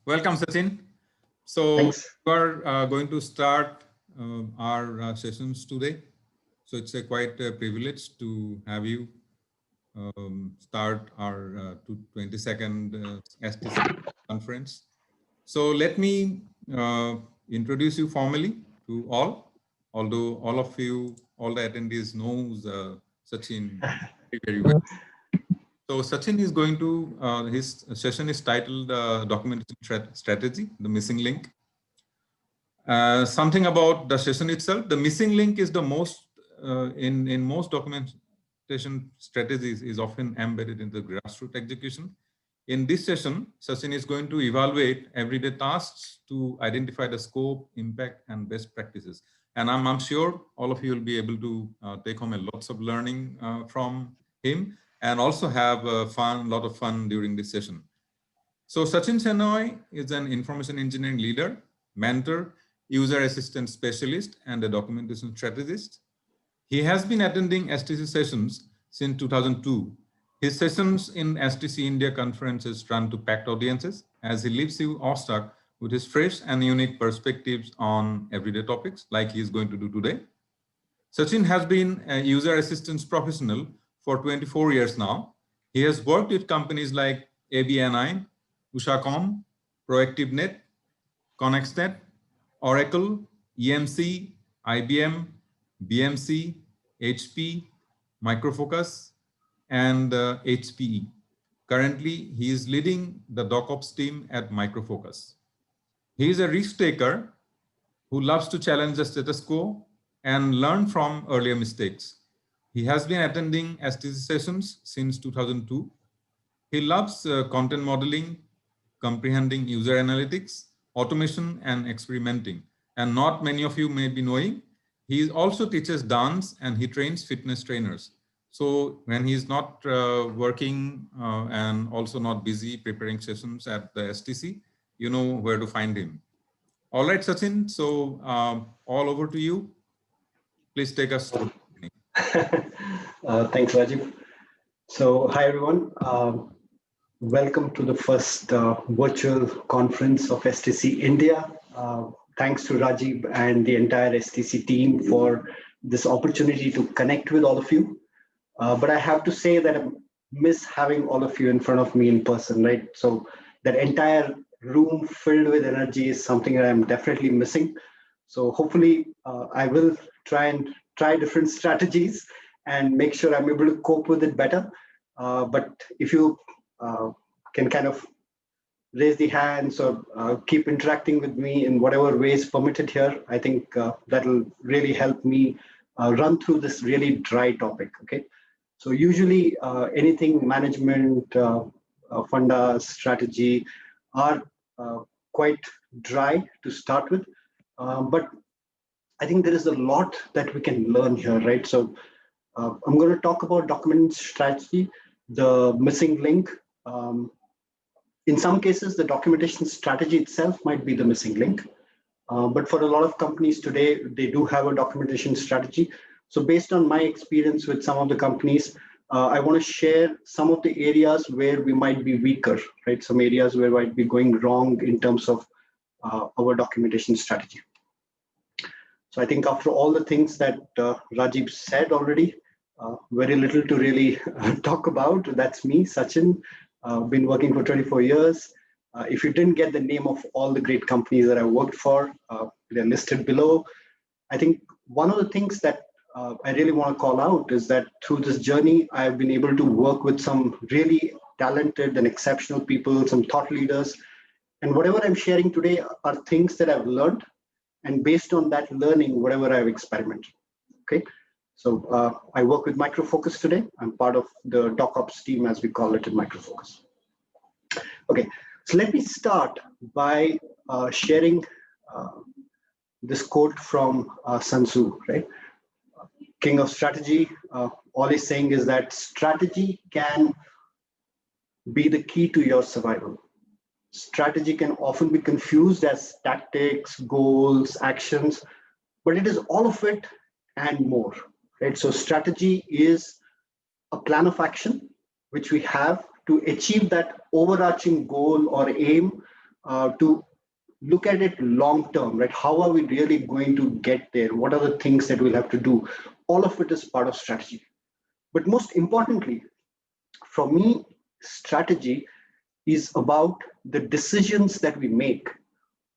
Welcome, Sachin. So Thanks. we are going to start our sessions today. So it's a quite a privilege to have you start our 22nd STC conference. So let me introduce you formally to all, although all of you, all the attendees knows Sachin very well. So Sachin is going to, his session is titled Documentation Strategy, the Missing Link. Something about the session itself. The missing link is the most, in most documentation strategies is often embedded in the grassroots execution. In this session, Sachin is going to evaluate everyday tasks to identify the scope, impact, and best practices. And I'm sure all of you will be able to take home a lots of learning from him and also have a lot of fun during this session. So Sachin Shenoy is an information engineering leader, mentor, user assistant specialist, and a documentation strategist. He has been attending STC sessions since 2002. His sessions in STC India conferences run to packed audiences as he leaves you awestruck with his fresh and unique perspectives on everyday topics like he is going to do today. Sachin has been a user assistance professional for 24 years now. He has worked with companies like ABNI, Ushacom, ProactiveNet, ConnexNet, Oracle, EMC, IBM, BMC, HP, Microfocus, and HPE. Currently, he is leading the DocOps team at Microfocus. He is a risk taker who loves to challenge the status quo and learn from earlier mistakes. He has been attending STC sessions since 2002. He loves content modeling, comprehending user analytics, automation, and experimenting. And not many of you may be knowing, he also teaches dance and he trains fitness trainers. So when he's not working and also not busy preparing sessions at the STC, you know where to find him. All right, Sachin, so all over to you. Please take us through. Thanks, Rajiv. So, hi everyone. Welcome to the first virtual conference of STC India. Thanks to Rajiv and the entire STC team for this opportunity to connect with all of you. But I have to say that I miss having all of you in front of me in person, right? So that entire room filled with energy is something that I'm definitely missing. So hopefully I will try different strategies and make sure I'm able to cope with it better. But if you can kind of raise the hands or keep interacting with me in whatever ways permitted here, I think that'll really help me run through this really dry topic, okay? So usually anything management, fundas, strategy are quite dry to start with, but I think there is a lot that we can learn here, right? So I'm going to talk about document strategy, the missing link. In some cases, the documentation strategy itself might be the missing link. But for a lot of companies today, they do have a documentation strategy. So based on my experience with some of the companies, I want to share some of the areas where we might be weaker, right? Some areas where we might be going wrong in terms of our documentation strategy. So I think after all the things that Rajiv said already, very little to really talk about. That's me, Sachin. Been working for 24 years. If you didn't get the name of all the great companies that I worked for, they're listed below. I think one of the things that I really want to call out is that through this journey, I've been able to work with some really talented and exceptional people, some thought leaders. And whatever I'm sharing today are things that I've learned. And based on that learning, whatever I've experimented, okay? So I work with Microfocus today. I'm part of the DocOps team, as we call it in Microfocus. Okay, so let me start by sharing this quote from Sun Tzu, right? King of strategy. All he's saying is that strategy can be the key to your survival. Strategy can often be confused as tactics, goals, actions, but it is all of it and more, right? So strategy is a plan of action which we have to achieve that overarching goal or aim to look at it long term, right? How are we really going to get there? What are the things that we'll have to do? All of it is part of strategy. But most importantly, for me, strategy is about the decisions that we make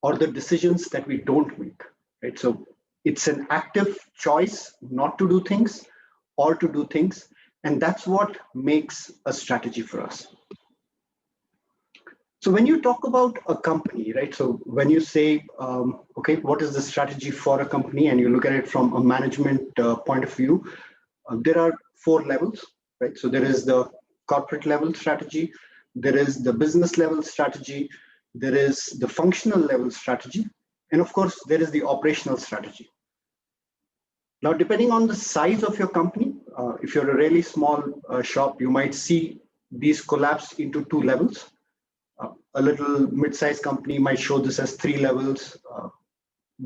or the decisions that we don't make, right? So it's an active choice not to do things or to do things. And that's what makes a strategy for us. So when you talk about a company, right? So when you say, okay, what is the strategy for a company, and you look at it from a management point of view, there are 4 levels, right? So there is the corporate level strategy, there is the business level strategy, there is the functional level strategy, and of course, there is the operational strategy. Now, depending on the size of your company, if you're a really small shop, you might see these collapsed into 2 levels. A little mid-sized company might show this as 3 levels.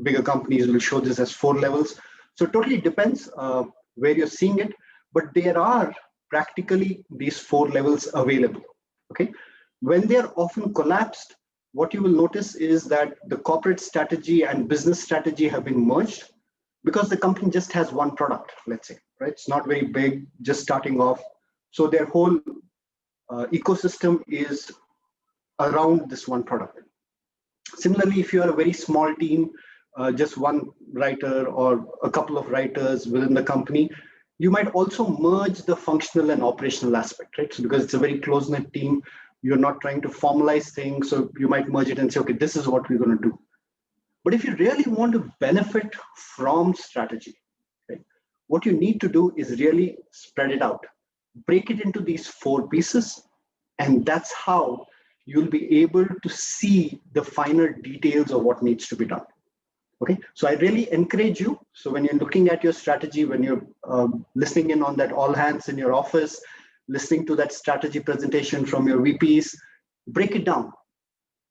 Bigger companies will show this as 4 levels. So it totally depends where you're seeing it, but there are practically these 4 levels available. Okay, when they are often collapsed, what you will notice is that the corporate strategy and business strategy have been merged because the company just has one product, let's say, right? It's not very big, just starting off. So their whole ecosystem is around this one product. Similarly, if you are a very small team, just one writer or a couple of writers within the company, you might also merge the functional and operational aspect, right? So because it's a very close-knit team, you're not trying to formalize things, so you might merge it and say, okay, this is what we're going to do. But if you really want to benefit from strategy, right, what you need to do is really spread it out, break it into these 4 pieces, and that's how you'll be able to see the finer details of what needs to be done. Okay, so I really encourage you. So when you're looking at your strategy, when you're listening in on that all hands in your office, listening to that strategy presentation from your VPs, break it down.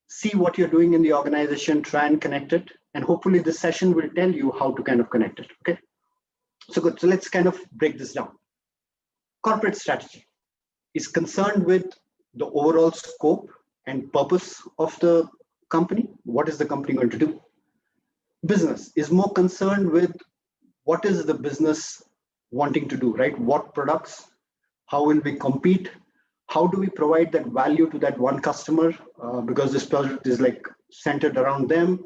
See what you're doing in the organization, try and connect it. And hopefully this session will tell you how to kind of connect it. Okay, so good. So let's kind of break this down. Corporate strategy is concerned with the overall scope and purpose of the company. What is the company going to do? Business is more concerned with what is the business wanting to do, right? What products, how will we compete? How do we provide that value to that one customer? Because this project is like centered around them.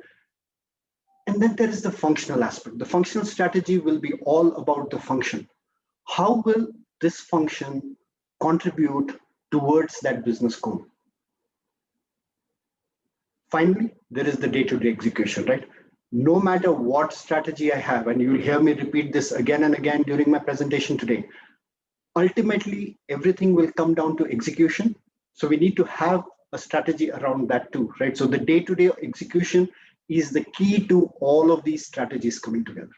And then there is the functional aspect. The functional strategy will be all about the function. How will this function contribute towards that business goal? Finally, there is the day-to-day execution, right? No matter what strategy I have, and you'll hear me repeat this again and again during my presentation today, ultimately, everything will come down to execution. So we need to have a strategy around that too, right? So the day-to-day execution is the key to all of these strategies coming together.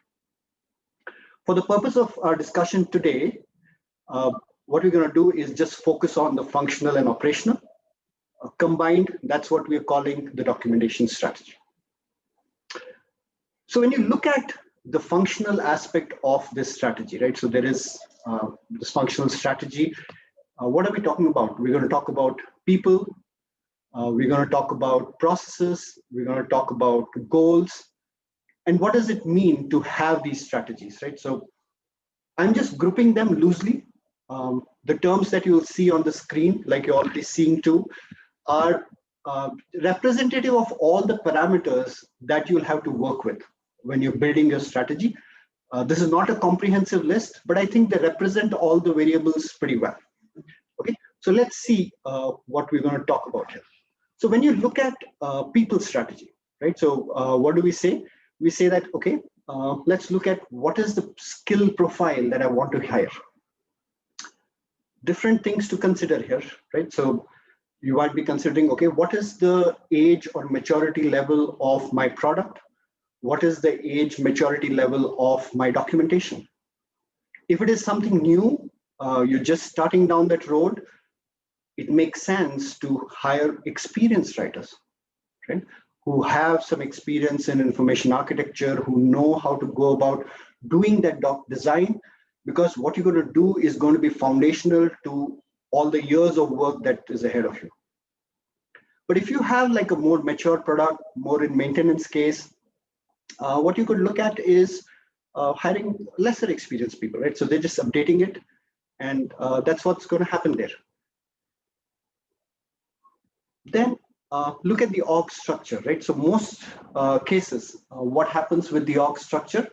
For the purpose of our discussion today, what we're going to do is just focus on the functional and operational. Combined, that's what we're calling the documentation strategy. So when you look at the functional aspect of this strategy, right? So there is this functional strategy. What are we talking about? We're going to talk about people. We're going to talk about processes. We're going to talk about goals. And what does it mean to have these strategies, right? So I'm just grouping them loosely. The terms that you'll see on the screen, like you're already seeing too, are representative of all the parameters that you'll have to work with when you're building your strategy. This is not a comprehensive list, but I think they represent all the variables pretty well. Okay, so let's see what we're going to talk about here. So when you look at people strategy, right? So what do we say? We say that, okay, let's look at what is the skill profile that I want to hire. Different things to consider here, right? So you might be considering, okay, what is the age or maturity level of my product? What is the age maturity level of my documentation? If it is something new, you're just starting down that road, it makes sense to hire experienced writers, right? Who have some experience in information architecture, who know how to go about doing that doc design, because what you're going to do is going to be foundational to all the years of work that is ahead of you. But if you have like a more mature product, more in maintenance case, what you could look at is hiring lesser experienced people, right? So they're just updating it, and that's what's going to happen there. Then look at the org structure, right? So most cases, what happens with the org structure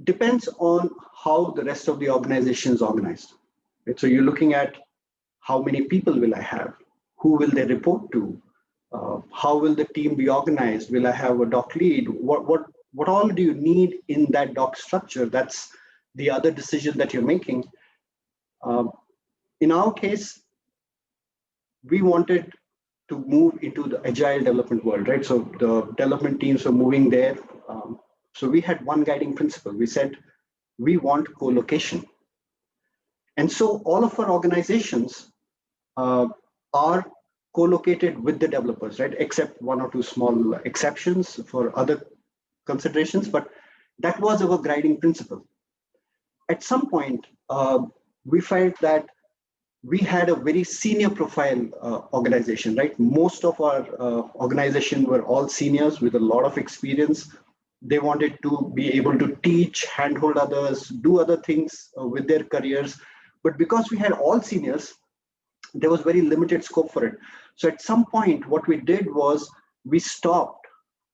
depends on how the rest of the organization is organized, right? So you're looking at how many people will I have? Who will they report to? How will the team be organized? Will I have a doc lead? What all do you need in that doc structure? That's the other decision that you're making. In our case, we wanted to move into the agile development world, right? So the development teams were moving there. So we had one guiding principle. We said, we want co-location. And so all of our organizations are co-located with the developers, right? Except one or two small exceptions for other considerations, but that was our guiding principle. At some point, we felt that we had a very senior profile organization, right? Most of our organization were all seniors with a lot of experience. They wanted to be able to teach, handhold others, do other things with their careers. But because we had all seniors, there was very limited scope for it. So at some point, what we did was we stopped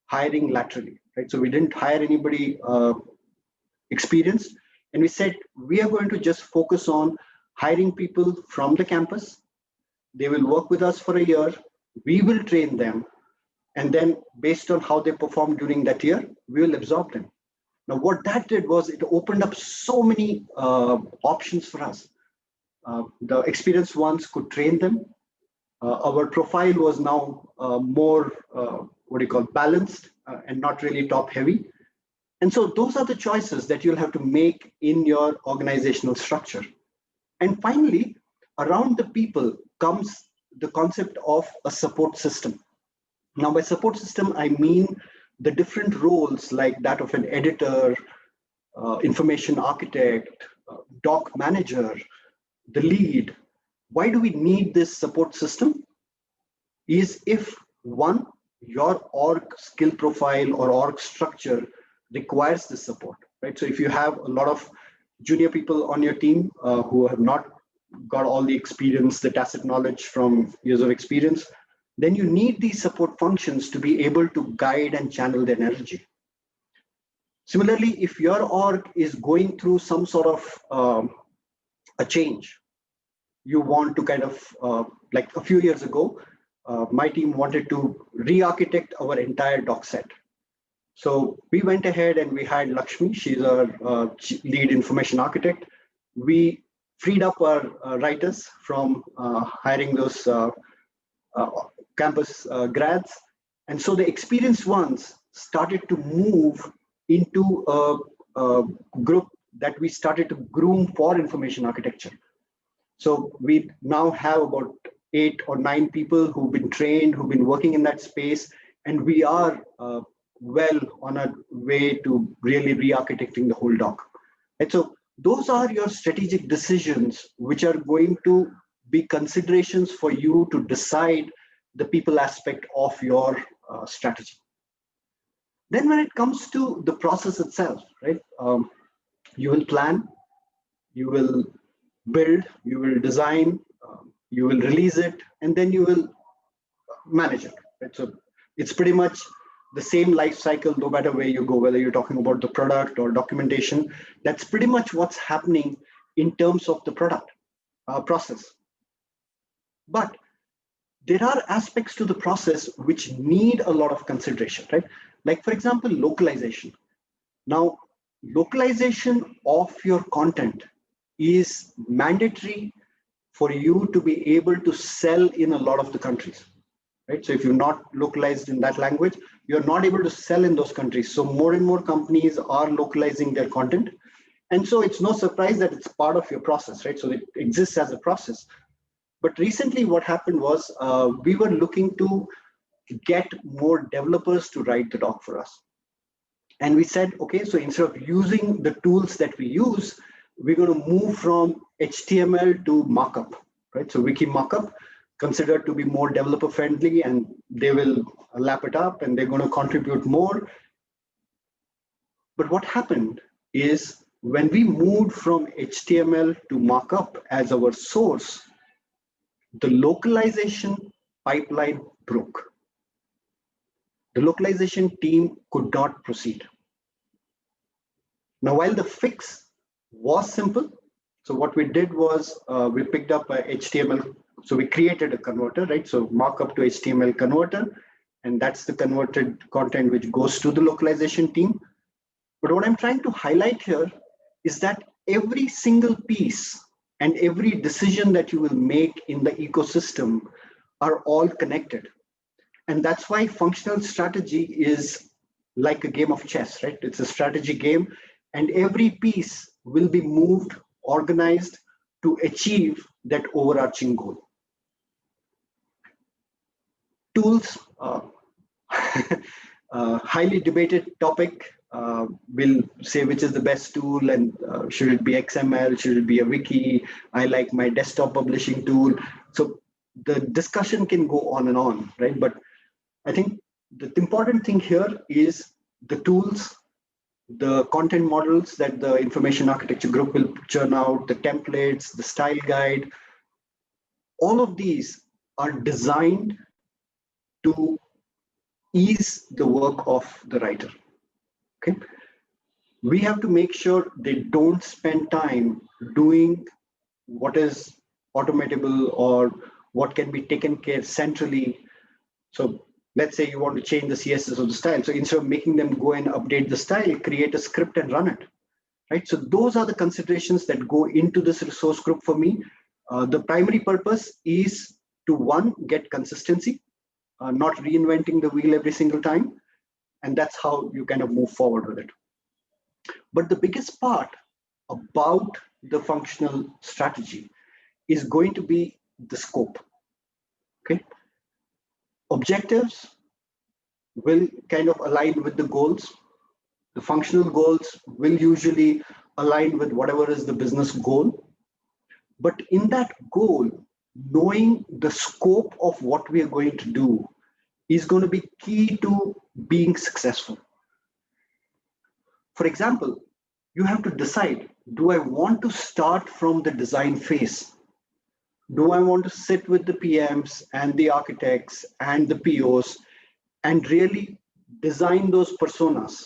hiring laterally, right? So we didn't hire anybody experienced. And we said, we are going to just focus on hiring people from the campus. They will work with us for a year. We will train them. And then based on how they perform during that year, we will absorb them. Now, what that did was it opened up so many options for us. The experienced ones could train them. Our profile was now more, balanced and not really top heavy. And so those are the choices that you'll have to make in your organizational structure. And finally, around the people comes the concept of a support system. Now, by support system, I mean the different roles like that of an editor, information architect, doc manager, the lead. Why do we need this support system? Is if one, your org skill profile or org structure requires this support, right? So if you have a lot of junior people on your team who have not got all the experience, the tacit knowledge from years of experience, then you need these support functions to be able to guide and channel their energy. Similarly, if your org is going through some sort of a change, you want to kind of, like a few years ago, my team wanted to re-architect our entire doc set. So we went ahead and we hired Lakshmi. She's our lead information architect. We freed up our writers from hiring those campus grads. And so the experienced ones started to move into a group that we started to groom for information architecture. So we now have about 8 or 9 people who've been trained, who've been working in that space, and we are well on our way to really re-architecting the whole doc. And so those are your strategic decisions, which are going to be considerations for you to decide the people aspect of your strategy. Then when it comes to the process itself, right? You will plan, you will build, you will design, you will release it, and then you will manage it, right? So it's pretty much the same life cycle, no matter where you go, whether you're talking about the product or documentation. That's pretty much what's happening in terms of the product process. But there are aspects to the process which need a lot of consideration, right? Like, for example, localization. Now, localization of your content is mandatory for you to be able to sell in a lot of the countries, right? So if you're not localized in that language, you're not able to sell in those countries. So more and more companies are localizing their content. And so it's no surprise that it's part of your process, right? So it exists as a process. But recently what happened was we were looking to get more developers to write the doc for us. And we said, okay, so instead of using the tools that we use, we're going to move from HTML to markup, right? So wiki markup, considered to be more developer friendly, and they will lap it up and they're going to contribute more. But what happened is when we moved from HTML to markup as our source, the localization pipeline broke. The localization team could not proceed. Now, while the fix was simple, so what we did was we picked up a HTML. So we created a converter, right? So markup to HTML converter, and that's the converted content which goes to the localization team. But what I'm trying to highlight here is that every single piece and every decision that you will make in the ecosystem are all connected. And that's why functional strategy is like a game of chess, right? It's a strategy game, and every piece will be moved, organized to achieve that overarching goal. Tools, highly debated topic. We'll say which is the best tool, and should it be XML, should it be a wiki? I like my desktop publishing tool. So the discussion can go on and on, right? But I think the important thing here is the tools, the content models that the information architecture group will churn out, the templates, the style guide. All of these are designed to ease the work of the writer. Okay, we have to make sure they don't spend time doing what is automatable or what can be taken care centrally. So let's say you want to change the CSS of the style. So instead of making them go and update the style, create a script and run it, right? So those are the considerations that go into this resource group for me. The primary purpose is to, one, get consistency, not reinventing the wheel every single time. And that's how you kind of move forward with it. But the biggest part about the functional strategy is going to be the scope. Okay. Objectives will kind of align with the goals. The functional goals will usually align with whatever is the business goal. But in that goal, knowing the scope of what we are going to do is going to be key to being successful. For example, you have to decide, do I want to start from the design phase? Do I want to sit with the PMs and the architects and the POs and really design those personas?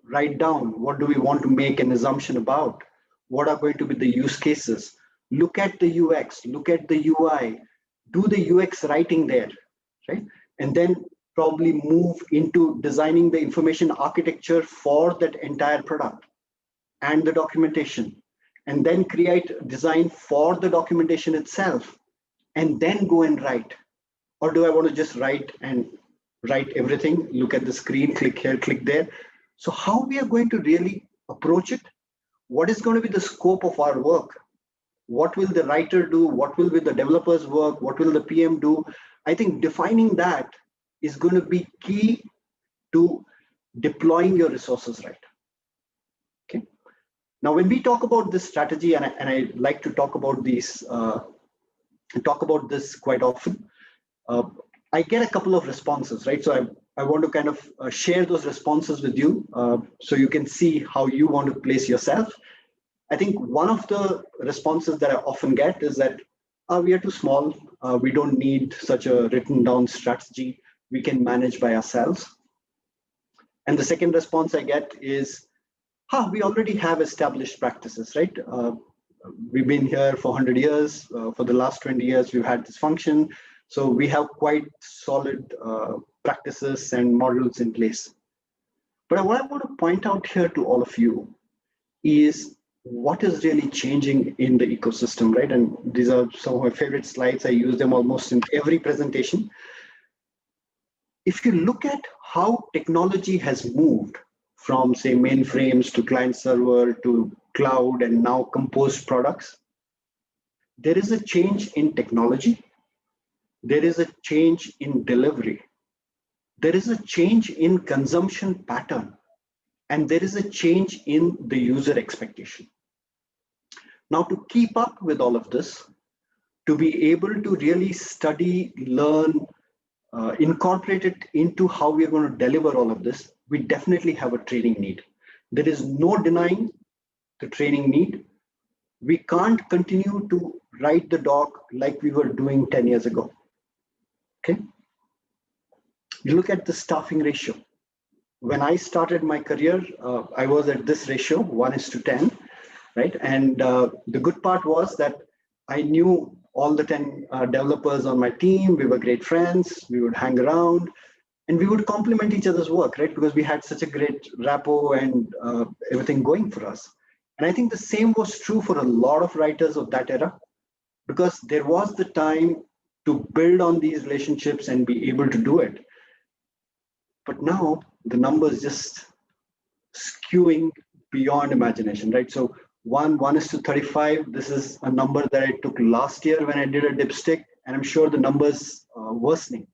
Write down, what do we want to make an assumption about? What are going to be the use cases? Look at the UX, look at the UI, do the UX writing there, right? And then probably move into designing the information architecture for that entire product and the documentation, and then create design for the documentation itself, and then go and write. Or do I want to just write everything, look at the screen, click here, click there? So how we are going to really approach it? What is going to be the scope of our work? What will the writer do? What will be the developers work? What will the PM do? I think defining that is going to be key to deploying your resources right. Okay. Now, when we talk about this strategy, and I like to talk about these, talk about this quite often, I get a couple of responses, right? So I want to kind of share those responses with you so you can see how you want to place yourself. I think one of the responses that I often get is that we are too small. We don't need such a written down strategy. We can manage by ourselves. And the second response I get is, we already have established practices, right? We've been here for 100 years. For the last 20 years, we've had this function. So we have quite solid practices and models in place. But what I want to point out here to all of you is what is really changing in the ecosystem, right? And these are some of my favorite slides. I use them almost in every presentation. If you look at how technology has moved from, say, mainframes to client server to cloud and now composed products, there is a change in technology. There is a change in delivery. There is a change in consumption pattern. And there is a change in the user expectation. Now, to keep up with all of this, to be able to really study, learn, incorporate it into how we are going to deliver all of this, we definitely have a training need. There is no denying the training need. We can't continue to write the doc like we were doing 10 years ago. Okay. You look at the staffing ratio. When I started my career, I was at this ratio, 1:10, right? And the good part was that I knew all the 10 developers on my team. We were great friends. We would hang around and we would complement each other's work, right? Because we had such a great rapport and everything going for us. And I think the same was true for a lot of writers of that era, because there was the time to build on these relationships and be able to do it. But now the numbers just skewing beyond imagination, right? So 1:35. This is a number that I took last year when I did a dipstick, and I'm sure the numbers are worsening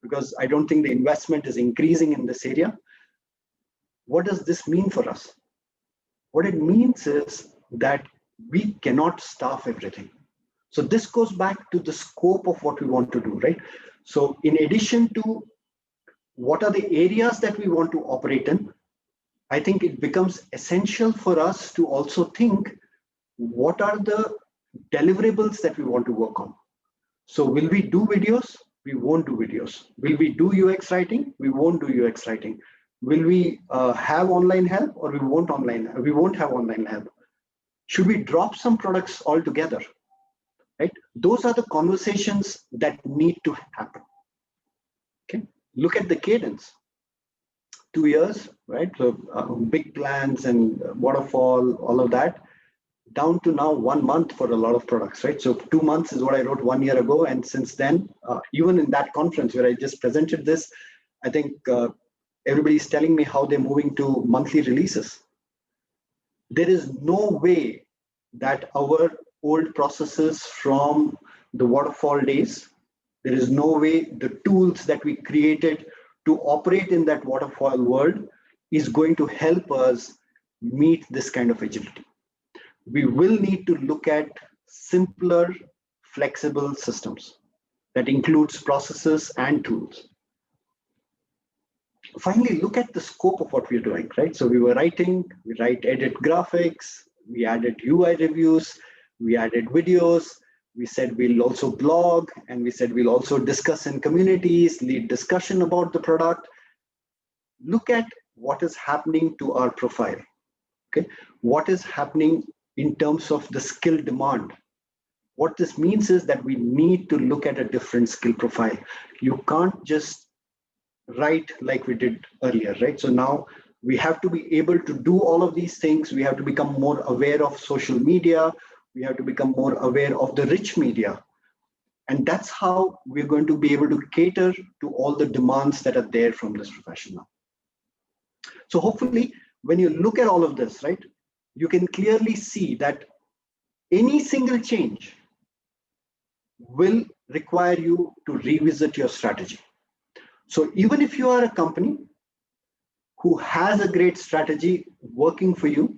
because I don't think the investment is increasing in this area. What does this mean for us? What it means is that we cannot staff everything. So this goes back to the scope of what we want to do, right? So in addition to what are the areas that we want to operate in, I think it becomes essential for us to also think what are the deliverables that we want to work on. So will we do videos? We won't do videos. Will we do UX writing? We won't do UX writing. Will we have online help, or we won't have online help? Should we drop some products altogether? Right? Those are the conversations that need to happen. Okay. Look at the cadence. 2 years, right? So big plans and waterfall, all of that, down to now 1 month for a lot of products, right? So 2 months is what I wrote 1 year ago. And since then, even in that conference where I just presented this, I think everybody's telling me how they're moving to monthly releases. There is no way that our old processes from the waterfall days, there is no way the tools that we created to operate in that waterfall world is going to help us meet this kind of agility. We will need to look at simpler, flexible systems that includes processes and tools. Finally, look at the scope of what we're doing, right? So we edit graphics, we added UI reviews, we added videos, we said we'll also blog, and we said we'll also discuss in communities, lead discussion about the product. Look at what is happening to our profile, okay? What is happening in terms of the skill demand? What this means is that we need to look at a different skill profile. You can't just write like we did earlier, right? So now we have to be able to do all of these things. We have to become more aware of social media. We have to become more aware of the rich media. And that's how we're going to be able to cater to all the demands that are there from this profession now. So hopefully, when you look at all of this, right, you can clearly see that any single change will require you to revisit your strategy. So even if you are a company who has a great strategy working for you,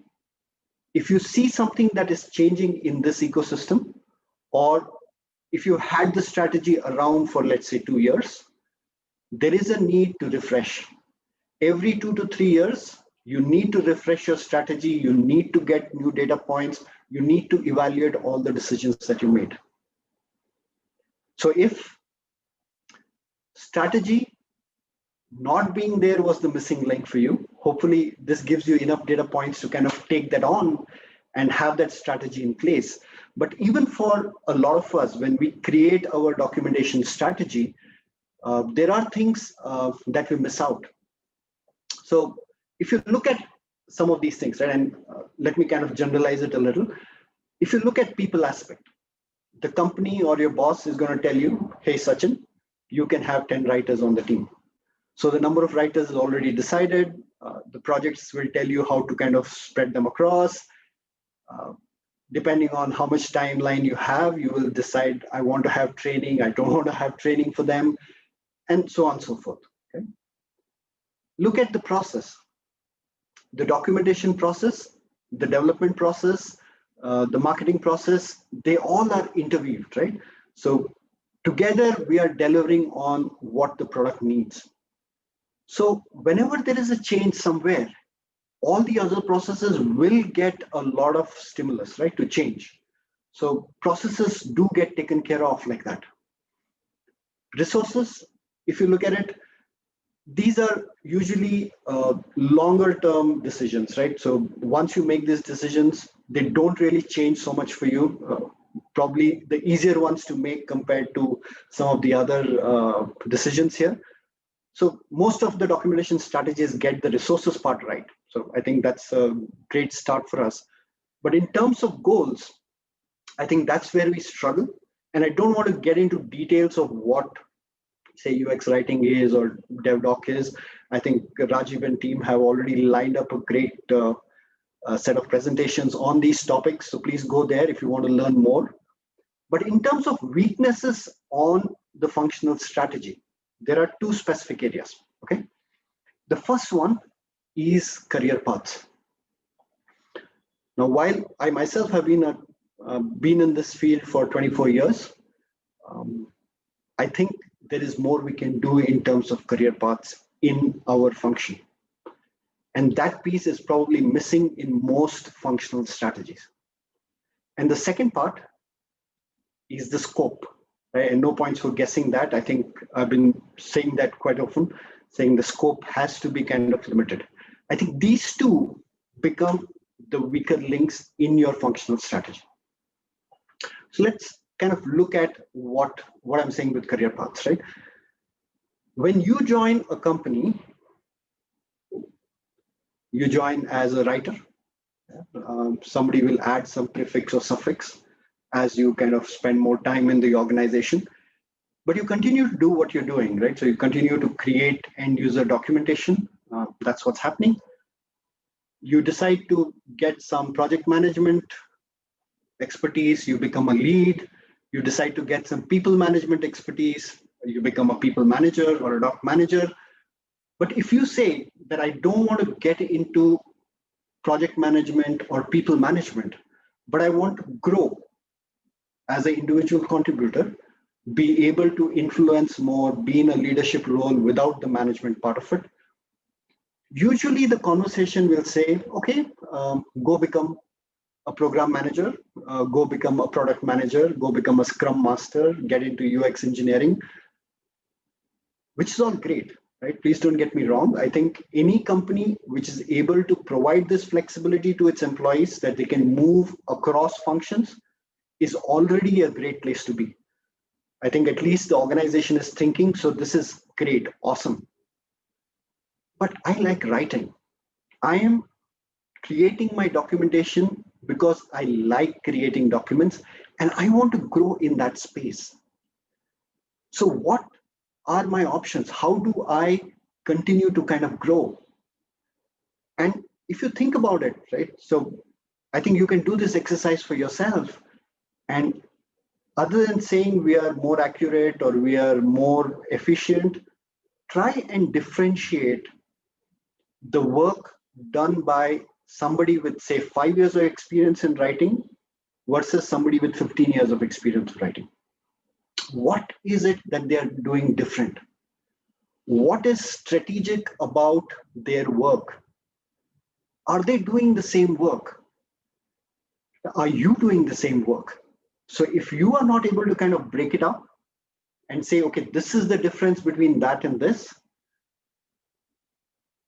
if you see something that is changing in this ecosystem, or if you had the strategy around for, let's say, 2 years, there is a need to refresh. Every 2 to 3 years, you need to refresh your strategy. You need to get new data points. You need to evaluate all the decisions that you made. So if strategy not being there was the missing link for you, hopefully this gives you enough data points to kind of take that on and have that strategy in place. But even for a lot of us, when we create our documentation strategy, there are things that we miss out. So if you look at some of these things, right, and let me kind of generalize it a little. If you look at people aspect, the company or your boss is going to tell you, hey, Sachin, you can have 10 writers on the team. So the number of writers is already decided. The projects will tell you how to kind of spread them across. Depending on how much timeline you have, you will decide, I want to have training, I don't want to have training for them, and so on and so forth. Okay? Look at the process, the documentation process, the development process, the marketing process, they all are interweaved, right? So together we are delivering on what the product needs. So whenever there is a change somewhere, all the other processes will get a lot of stimulus, right, to change. So processes do get taken care of like that. Resources, if you look at it, these are usually longer term decisions, right? So once you make these decisions, they don't really change so much for you. Probably the easier ones to make compared to some of the other decisions here. So most of the documentation strategies get the resources part right. So I think that's a great start for us. But in terms of goals, I think that's where we struggle. And I don't want to get into details of what, say, UX writing is or DevDoc is. I think Rajiv and team have already lined up a great set of presentations on these topics. So please go there if you want to learn more. But in terms of weaknesses on the functional strategy, there are two specific areas. Okay. The first one is career paths. Now, while I myself have been in this field for 24 years, I think there is more we can do in terms of career paths in our function. And that piece is probably missing in most functional strategies. And the second part is the scope. Right? And no points for guessing that. I think I've been saying that quite often, saying the scope has to be kind of limited. I think these two become the weaker links in your functional strategy. So let's kind of look at what I'm saying with career paths, right? When you join a company, you join as a writer. Somebody will add some prefix or suffix as you kind of spend more time in the organization, but you continue to do what you're doing, right? So you continue to create end user documentation. That's what's happening. You decide to get some project management expertise, you become a lead. You decide to get some people management expertise, you become a people manager or a doc manager. But if you say that I don't want to get into project management or people management, but I want to grow as an individual contributor, be able to influence more, be in a leadership role without the management part of it, usually the conversation will say, okay, go become a program manager, go become a product manager, go become a scrum master, get into UX engineering, which is all great, right? Please don't get me wrong. I think any company which is able to provide this flexibility to its employees that they can move across functions is already a great place to be. I think at least the organization is thinking, so this is great, awesome. But I like writing. I am creating my documentation because I like creating documents and I want to grow in that space. So what are my options? How do I continue to kind of grow? And if you think about it, right? So I think you can do this exercise for yourself. And other than saying we are more accurate or we are more efficient, try and differentiate the work done by somebody with, say, 5 years of experience in writing versus somebody with 15 years of experience in writing. What is it that they are doing different? What is strategic about their work? Are they doing the same work? Are you doing the same work? So if you are not able to kind of break it up and say, okay, this is the difference between that and this,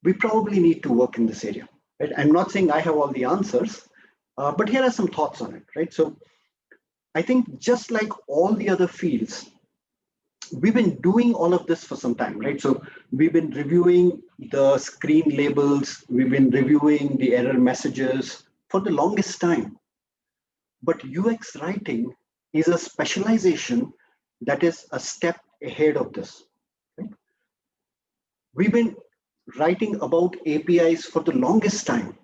we probably need to work in this area. Right? I'm not saying I have all the answers, but here are some thoughts on it, right? So I think just like all the other fields, we've been doing all of this for some time, right? So we've been reviewing the screen labels, we've been reviewing the error messages for the longest time. But UX writing is a specialization that is a step ahead of this. Right? We've been writing about APIs for the longest time,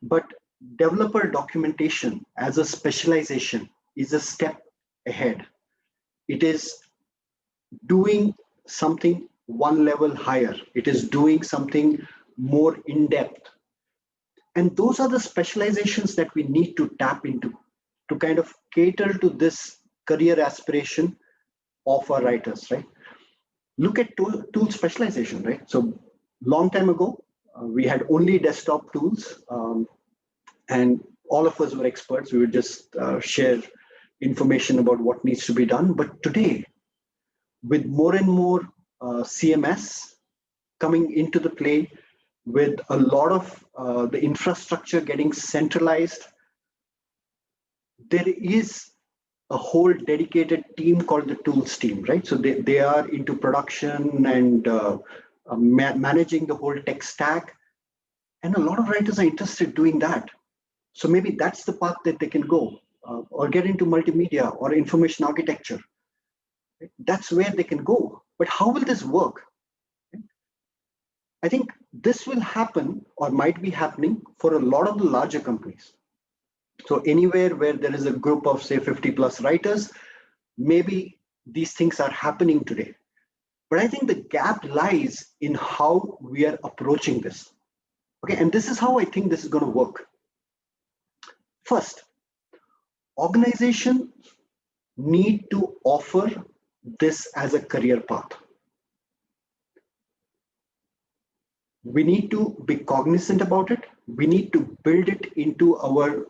but developer documentation as a specialization is a step ahead. It is doing something one level higher. It is doing something more in depth. And those are the specializations that we need to tap into to kind of cater to this career aspiration of our writers, right? Look at tool specialization, right? So long time ago, we had only desktop tools, and all of us were experts. We would just share information about what needs to be done. But today, with more and more CMS coming into the play, with a lot of the infrastructure getting centralized, there is a whole dedicated team called the tools team, right? So they are into production and managing the whole tech stack. And a lot of writers are interested in doing that. So maybe that's the path that they can go, or get into multimedia or information architecture. Right? That's where they can go. But how will this work? I think this will happen or might be happening for a lot of the larger companies. So anywhere where there is a group of say 50 plus writers, maybe these things are happening today. But I think the gap lies in how we are approaching this. Okay, and this is how I think this is going to work. First, organizations need to offer this as a career path. We need to be cognizant about it. We need to build it into our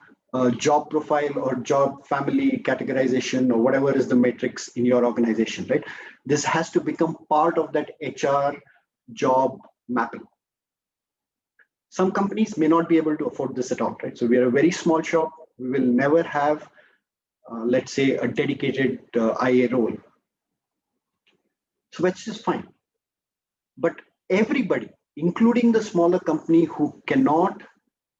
job profile or job family categorization or whatever is the matrix in your organization, right? This has to become part of that HR job mapping. Some companies may not be able to afford this at all, right? So we are a very small shop. We will never have, let's say, a dedicated IA role. So that's just fine. But everybody, including the smaller company who cannot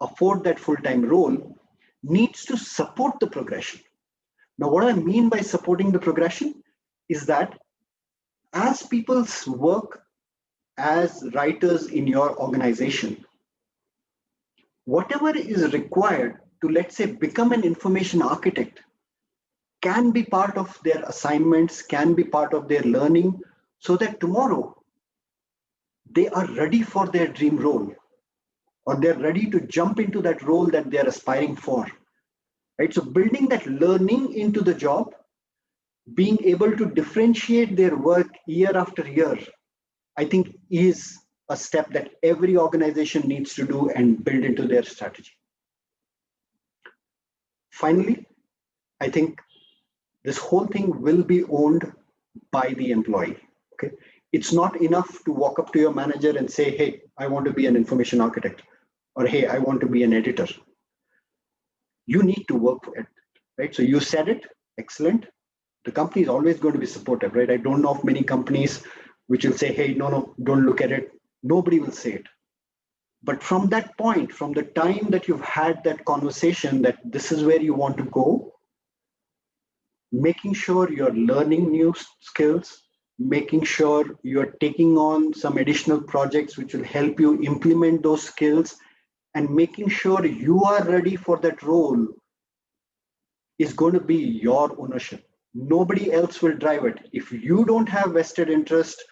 afford that full-time role, needs to support the progression. Now, what I mean by supporting the progression is that as people work as writers in your organization, whatever is required to, let's say, become an information architect can be part of their assignments, can be part of their learning, so that tomorrow they are ready for their dream role, or they're ready to jump into that role that they're aspiring for. Right? So building that learning into the job, being able to differentiate their work year after year, I think is a step that every organization needs to do and build into their strategy. Finally, I think this whole thing will be owned by the employee. Okay, it's not enough to walk up to your manager and say, hey, I want to be an information architect, or hey, I want to be an editor. You need to work for it, right? So you said it, excellent. The company is always going to be supportive, right? I don't know of many companies which will say, hey, no, don't look at it. Nobody will say it. But from that point, from the time that you've had that conversation that this is where you want to go, making sure you're learning new skills, making sure you're taking on some additional projects which will help you implement those skills, and making sure you are ready for that role is going to be your ownership. Nobody else will drive it. If you don't have vested interest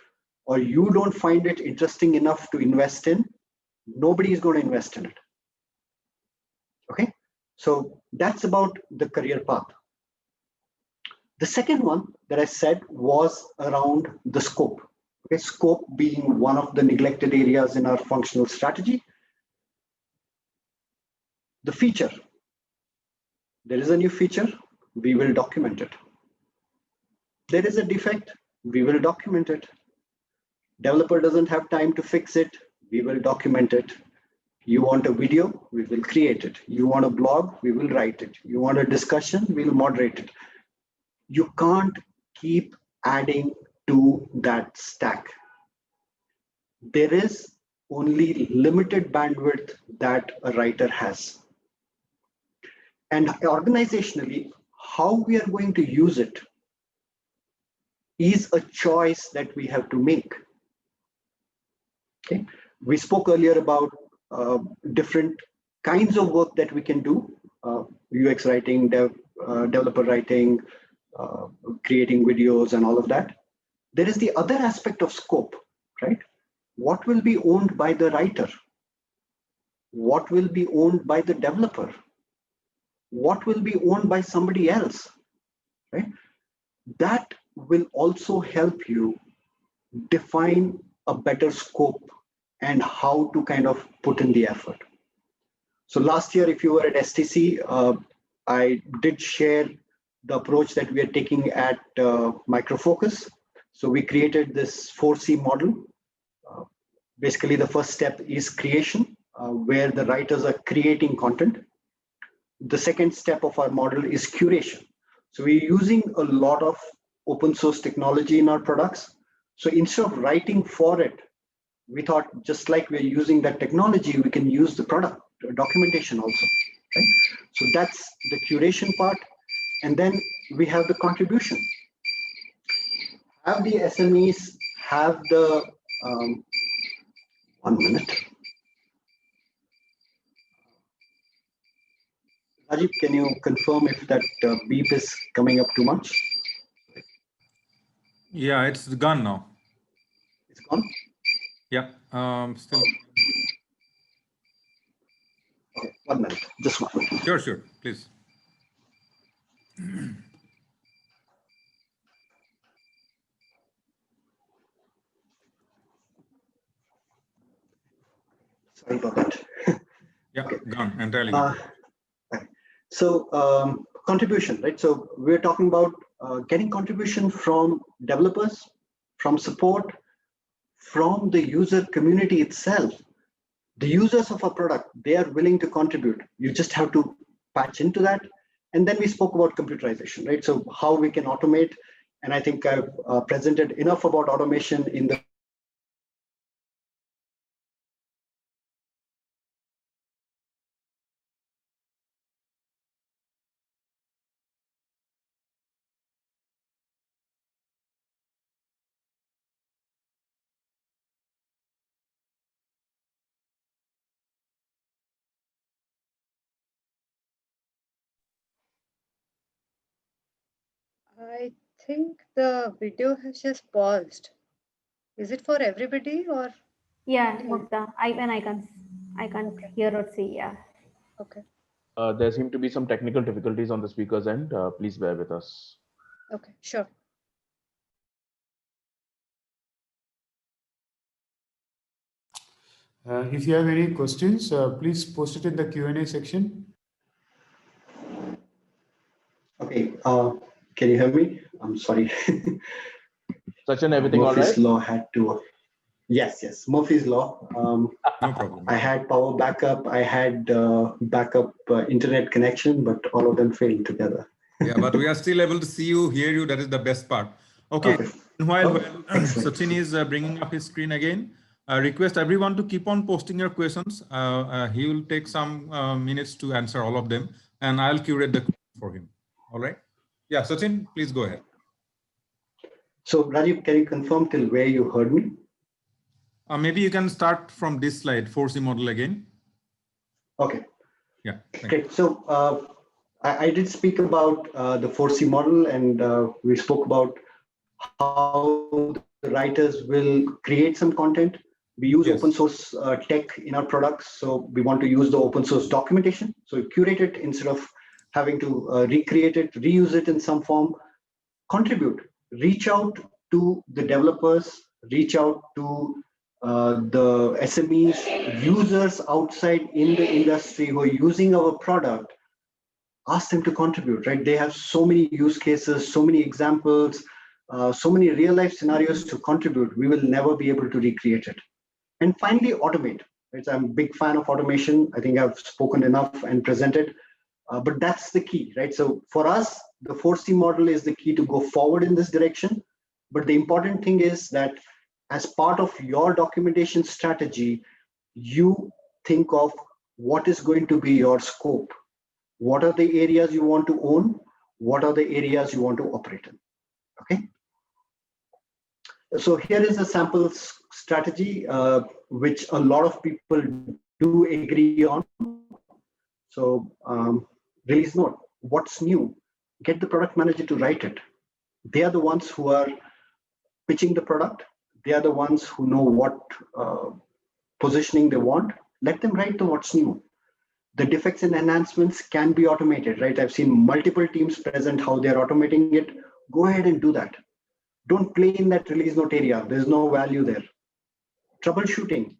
or you don't find it interesting enough to invest in, nobody is going to invest in it. Okay, so that's about the career path. The second one that I said was around the scope. Okay, scope being one of the neglected areas in our functional strategy. The feature. There is a new feature, we will document it. There is a defect, we will document it. Developer doesn't have time to fix it, we will document it. You want a video, we will create it. You want a blog, we will write it. You want a discussion, we'll moderate it. You can't keep adding to that stack. There is only limited bandwidth that a writer has. And organizationally, how we are going to use it is a choice that we have to make. Okay, we spoke earlier about different kinds of work that we can do: UX writing, developer writing, creating videos, and all of that. There is the other aspect of scope, right? What will be owned by the writer? what will be owned by the developer, what will be owned by somebody else, right? That will also help you define a better scope and how to kind of put in the effort. So last year, if you were at STC, I did share the approach that we are taking at Microfocus. So we created this 4C model. Basically, the first step is creation, where the writers are creating content. The second step of our model is curation. So we're using a lot of open source technology in our products. So instead of writing for it, we thought just like we're using that technology, we can use the product documentation also, right? So that's the curation part. And then we have the contribution. Have the SMEs have the, 1 minute. Rajiv, can you confirm if that beep is coming up too much? Yeah, it's gone now. It's gone? Yeah, still. Okay, 1 minute, just 1 minute. Sure, sure, please. Sorry about that. Yeah, Okay. gone, entirely gone. So contribution, right? So we're talking about getting contribution from developers, from support, from the user community itself. The users of a product, they are willing to contribute. You just have to patch into that. And then we spoke about computerization, right? So how we can automate. And I think I've presented enough about automation in the I think the video has just paused. Is it for everybody or? Yeah, Mukta, I can't Okay. hear or see. Yeah. Okay. There seem to be some technical difficulties on the speaker's end. Please bear with us. Okay. Sure. If you have any questions, please post it in the Q&A section. Okay, can you hear me? I'm sorry. Sachin, everything all Murphy's right? law had to. Yes, Murphy's law. No problem. I had power backup, I had backup internet connection, but all of them failed together. Yeah, but we are still able to see you, hear you. That is the best part. Okay. Okay. Meanwhile, Oh, when excellent. Sachin is bringing up his screen again, I request everyone to keep on posting your questions. He will take some minutes to answer all of them, and I'll curate the questions for him. All right. Yeah, Sachin, please go ahead. So Rajiv, can you confirm till where you heard me? Maybe you can start from this slide, 4C model again. Okay. Yeah. Thank you. Great. So I did speak about the 4C model, and we spoke about how the writers will create some content. We use Yes. open source tech in our products, so we want to use the open source documentation. So curate it instead of having to recreate it, reuse it in some form. Contribute, reach out to the developers, reach out to the SMEs, users outside in the industry who are using our product. Ask them to contribute, right? They have so many use cases, so many examples, so many real life scenarios to contribute. We will never be able to recreate it. And finally, automate. Right? I'm a big fan of automation. I think I've spoken enough and presented, but that's the key, right? So for us, the 4C model is the key to go forward in this direction. But the important thing is that as part of your documentation strategy, you think of what is going to be your scope. What are the areas you want to own? What are the areas you want to operate in? Okay. So here is a sample strategy, which a lot of people do agree on. So release note, what's new? Get the product manager to write it. They are the ones who are pitching the product. They are the ones who know what positioning they want. Let them write the what's new. The defects and enhancements can be automated, right? I've seen multiple teams present how they're automating it. Go ahead and do that. Don't play in that release note area. There's no value there. Troubleshooting.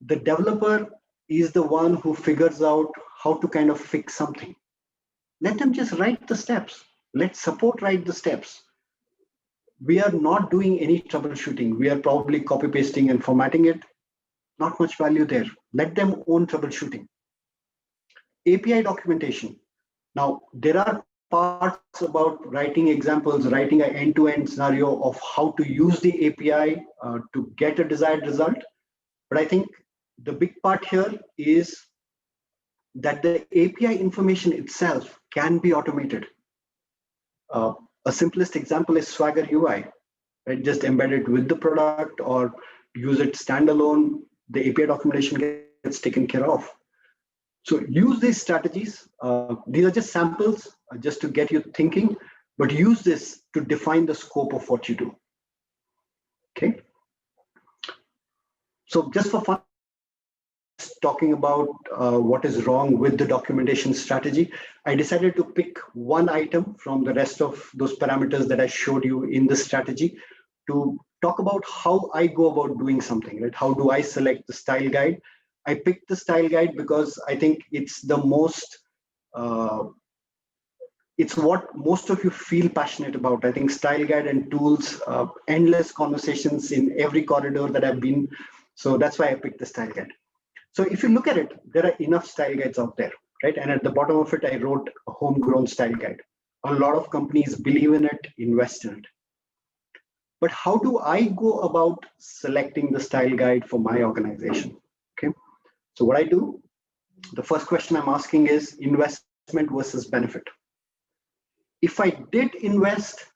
The developer is the one who figures out how to kind of fix something. Let them just write the steps. Let support write the steps. We are not doing any troubleshooting. We are probably copy pasting and formatting it. Not much value there. Let them own troubleshooting. API documentation. Now, there are parts about writing examples, writing an end-to-end scenario of how to use the API to get a desired result. But I think the big part here is that the API information itself can be automated. A simplest example is Swagger UI, right? Just embed it with the product or use it standalone. The API documentation gets taken care of. So use these strategies. These are just samples just to get you thinking, but use this to define the scope of what you do. Okay. So just for fun, talking about what is wrong with the documentation strategy, I decided to pick one item from the rest of those parameters that I showed you in the strategy to talk about how I go about doing something, right? How do I select the style guide? I picked the style guide because I think it's the most, it's what most of you feel passionate about. I think style guide and tools, endless conversations in every corridor that I've been. So that's why I picked the style guide. So if you look at it, there are enough style guides out there, right? And at the bottom of it, I wrote a homegrown style guide. A lot of companies believe in it, invest in it. But how do I go about selecting the style guide for my organization? Okay. So what I do, the first question I'm asking is investment versus benefit. If I did invest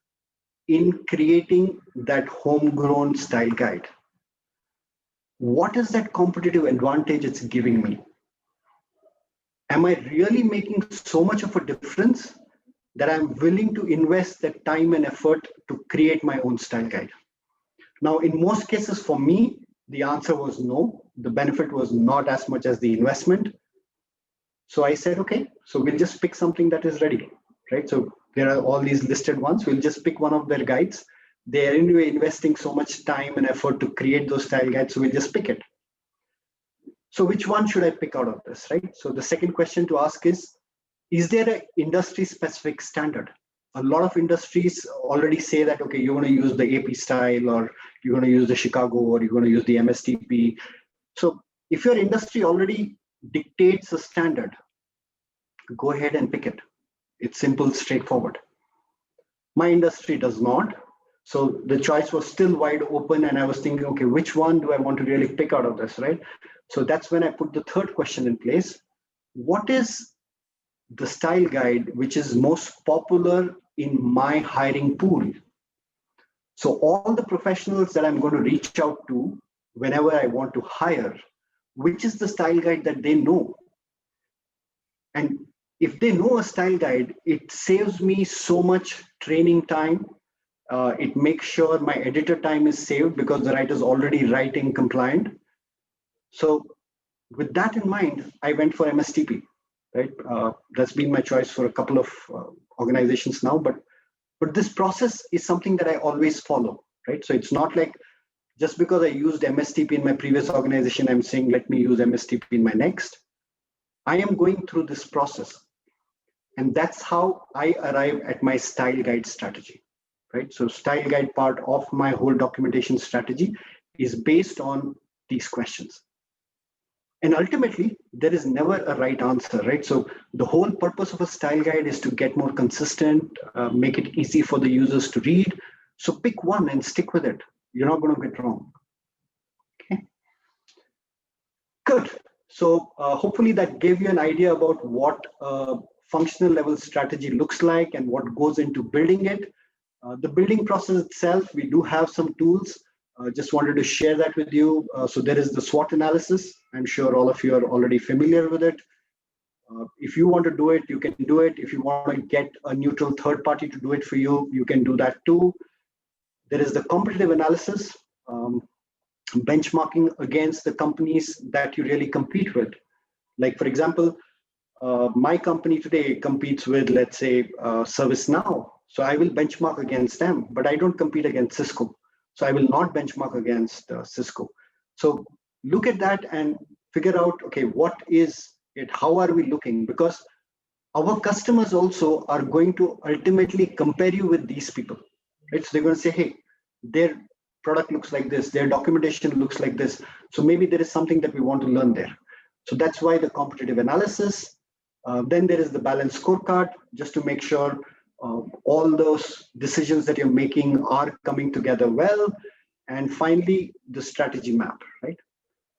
in creating that homegrown style guide, what is that competitive advantage it's giving me? Am I really making so much of a difference that I'm willing to invest that time and effort to create my own style guide? Now, in most cases for me, the answer was no. The benefit was not as much as the investment. So I said, okay, so we'll just pick something that is ready, right? So there are all these listed ones. We'll just pick one of their guides. They're anyway investing so much time and effort to create those style guides, so we'll just pick it. So which one should I pick out of this, right? So the second question to ask is there an industry-specific standard? A lot of industries already say that, okay, you're going to use the AP style, or you're going to use the Chicago, or you're going to use the MSTP. So if your industry already dictates a standard, go ahead and pick it. It's simple, straightforward. My industry does not. So the choice was still wide open, and I was thinking, okay, which one do I want to really pick out of this, right? So that's when I put the third question in place. What is the style guide which is most popular in my hiring pool? So all the professionals that I'm going to reach out to whenever I want to hire, which is the style guide that they know? And if they know a style guide, it saves me so much training time. It makes sure my editor time is saved because the writer is already writing compliant. So with that in mind, I went for MSTP, right? That's been my choice for a couple of organizations now, but this process is something that I always follow, right? So it's not like just because I used MSTP in my previous organization, I'm saying, let me use MSTP in my next. I am going through this process. And that's how I arrive at my style guide strategy, right? So style guide part of my whole documentation strategy is based on these questions. And ultimately, there is never a right answer, right? So the whole purpose of a style guide is to get more consistent, make it easy for the users to read. So pick one and stick with it. You're not going to get wrong. Okay. Good. So hopefully that gave you an idea about what functional level strategy looks like and what goes into building it. The building process itself, we do have some tools. Just wanted to share that with you. So there is the SWOT analysis. I'm sure all of you are already familiar with it. If you want to do it, you can do it. If you want to get a neutral third party to do it for you, you can do that too. There is the competitive analysis. benchmarking against the companies that you really compete with. Like, for example, my company today competes with, let's say, ServiceNow. So I will benchmark against them, but I don't compete against Cisco. So I will not benchmark against Cisco. So look at that and figure out, okay, what is it? How are we looking? Because our customers also are going to ultimately compare you with these people, right? So they're going to say, hey, their product looks like this, their documentation looks like this. So maybe there is something that we want to learn there. So that's why the competitive analysis. Then there is the balanced scorecard, just to make sure all those decisions that you're making are coming together well. And finally, the strategy map, right?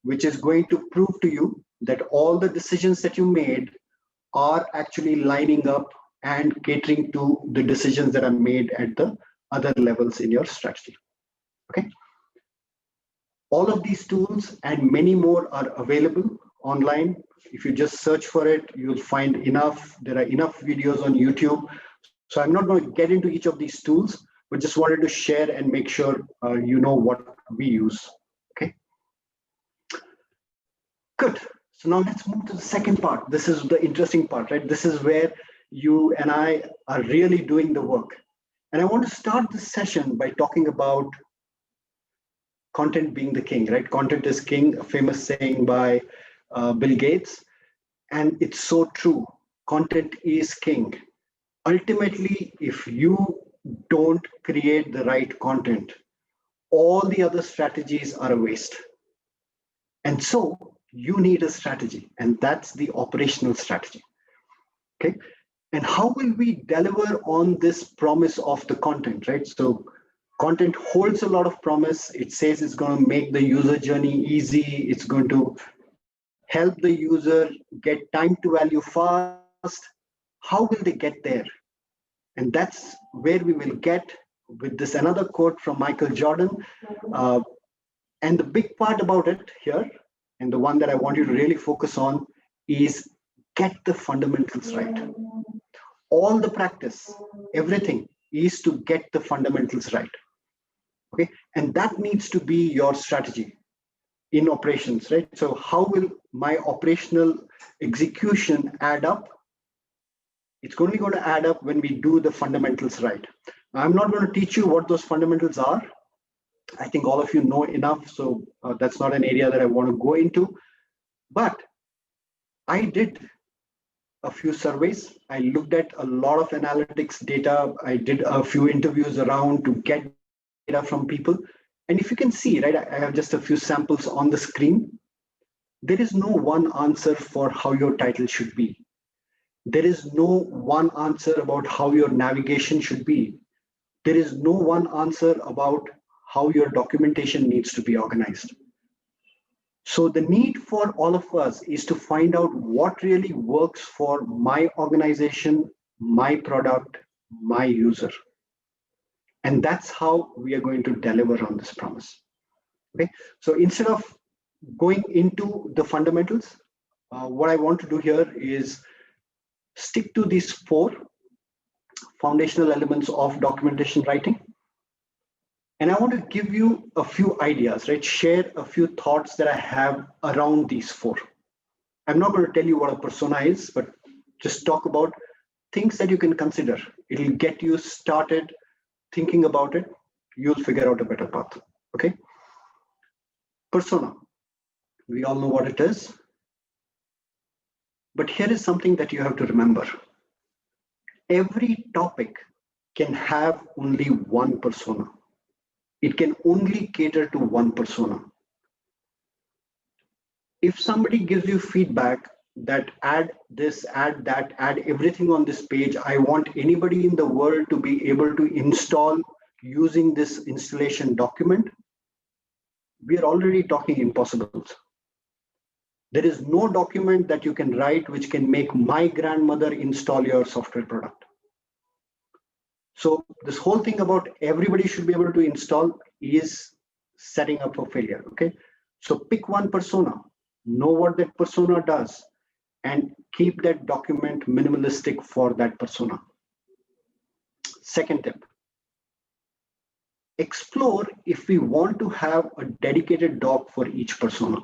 Which is going to prove to you that all the decisions that you made are actually lining up and catering to the decisions that are made at the other levels in your strategy. Okay. All of these tools and many more are available online. If you just search for it, you'll find enough. There are enough videos on YouTube. So I'm not going to get into each of these tools, but just wanted to share and make sure you know what we use. Okay. Good. So now let's move to the second part. This is the interesting part, right? This is where you and I are really doing the work. And I want to start this session by talking about content being the king, right? Content is king, a famous saying by Bill Gates. And it's so true. Content is king. Ultimately, if you don't create the right content, all the other strategies are a waste. And so you need a strategy, and that's the operational strategy. Okay. And how will we deliver on this promise of the content, right? So content holds a lot of promise. It says it's going to make the user journey easy. It's going to help the user get time to value fast. How will they get there? And that's where we will get with this another quote from Michael Jordan. And the big part about it here, and the one that I want you to really focus on, is get the fundamentals right. All the practice, everything is to get the fundamentals right. Okay, and that needs to be your strategy in operations, right? So how will my operational execution add up? It's only going to add up when we do the fundamentals right. Now, I'm not going to teach you what those fundamentals are. I think all of you know enough, so that's not an area that I want to go into. But I did a few surveys. I looked at a lot of analytics data. I did a few interviews around to get data from people. And if you can see, right, I have just a few samples on the screen. There is no one answer for how your title should be. There is no one answer about how your navigation should be. There is no one answer about how your documentation needs to be organized. So the need for all of us is to find out what really works for my organization, my product, my user. And that's how we are going to deliver on this promise. Okay. So instead of going into the fundamentals, what I want to do here is stick to these 4 foundational elements of documentation writing. And I want to give you a few ideas, right? Share a few thoughts that I have around these 4. I'm not going to tell you what a persona is, but just talk about things that you can consider. It'll get you started thinking about it. You'll figure out a better path. Okay. Persona. We all know what it is. But here is something that you have to remember. Every topic can have only one persona. It can only cater to one persona. If somebody gives you feedback that add this, add that, add everything on this page, I want anybody in the world to be able to install using this installation document, we are already talking impossibles. There is no document that you can write which can make my grandmother install your software product. So this whole thing about everybody should be able to install is setting up for failure. Okay. So pick one persona, know what that persona does, and keep that document minimalistic for that persona. Second tip. explore if we want to have a dedicated doc for each persona.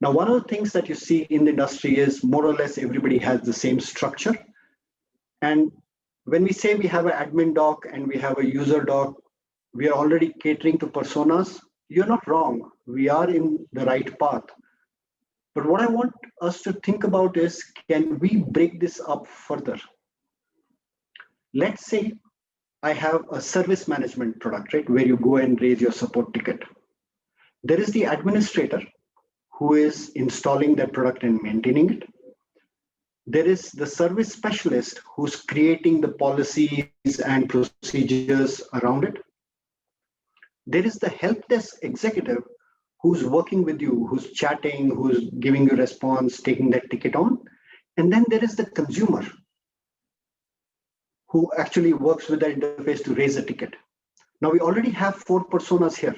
Now, one of the things that you see in the industry is more or less everybody has the same structure. And when we say we have an admin doc and we have a user doc, we are already catering to personas. You're not wrong. We are in the right path. But what I want us to think about is, can we break this up further? Let's say I have a service management product, right, where you go and raise your support ticket. There is the administrator who is installing that product and maintaining it. There is the service specialist who's creating the policies and procedures around it. There is the help desk executive who's working with you, who's chatting, who's giving you response, taking that ticket on. And then there is the consumer who actually works with the interface to raise a ticket. Now we already have 4 personas here.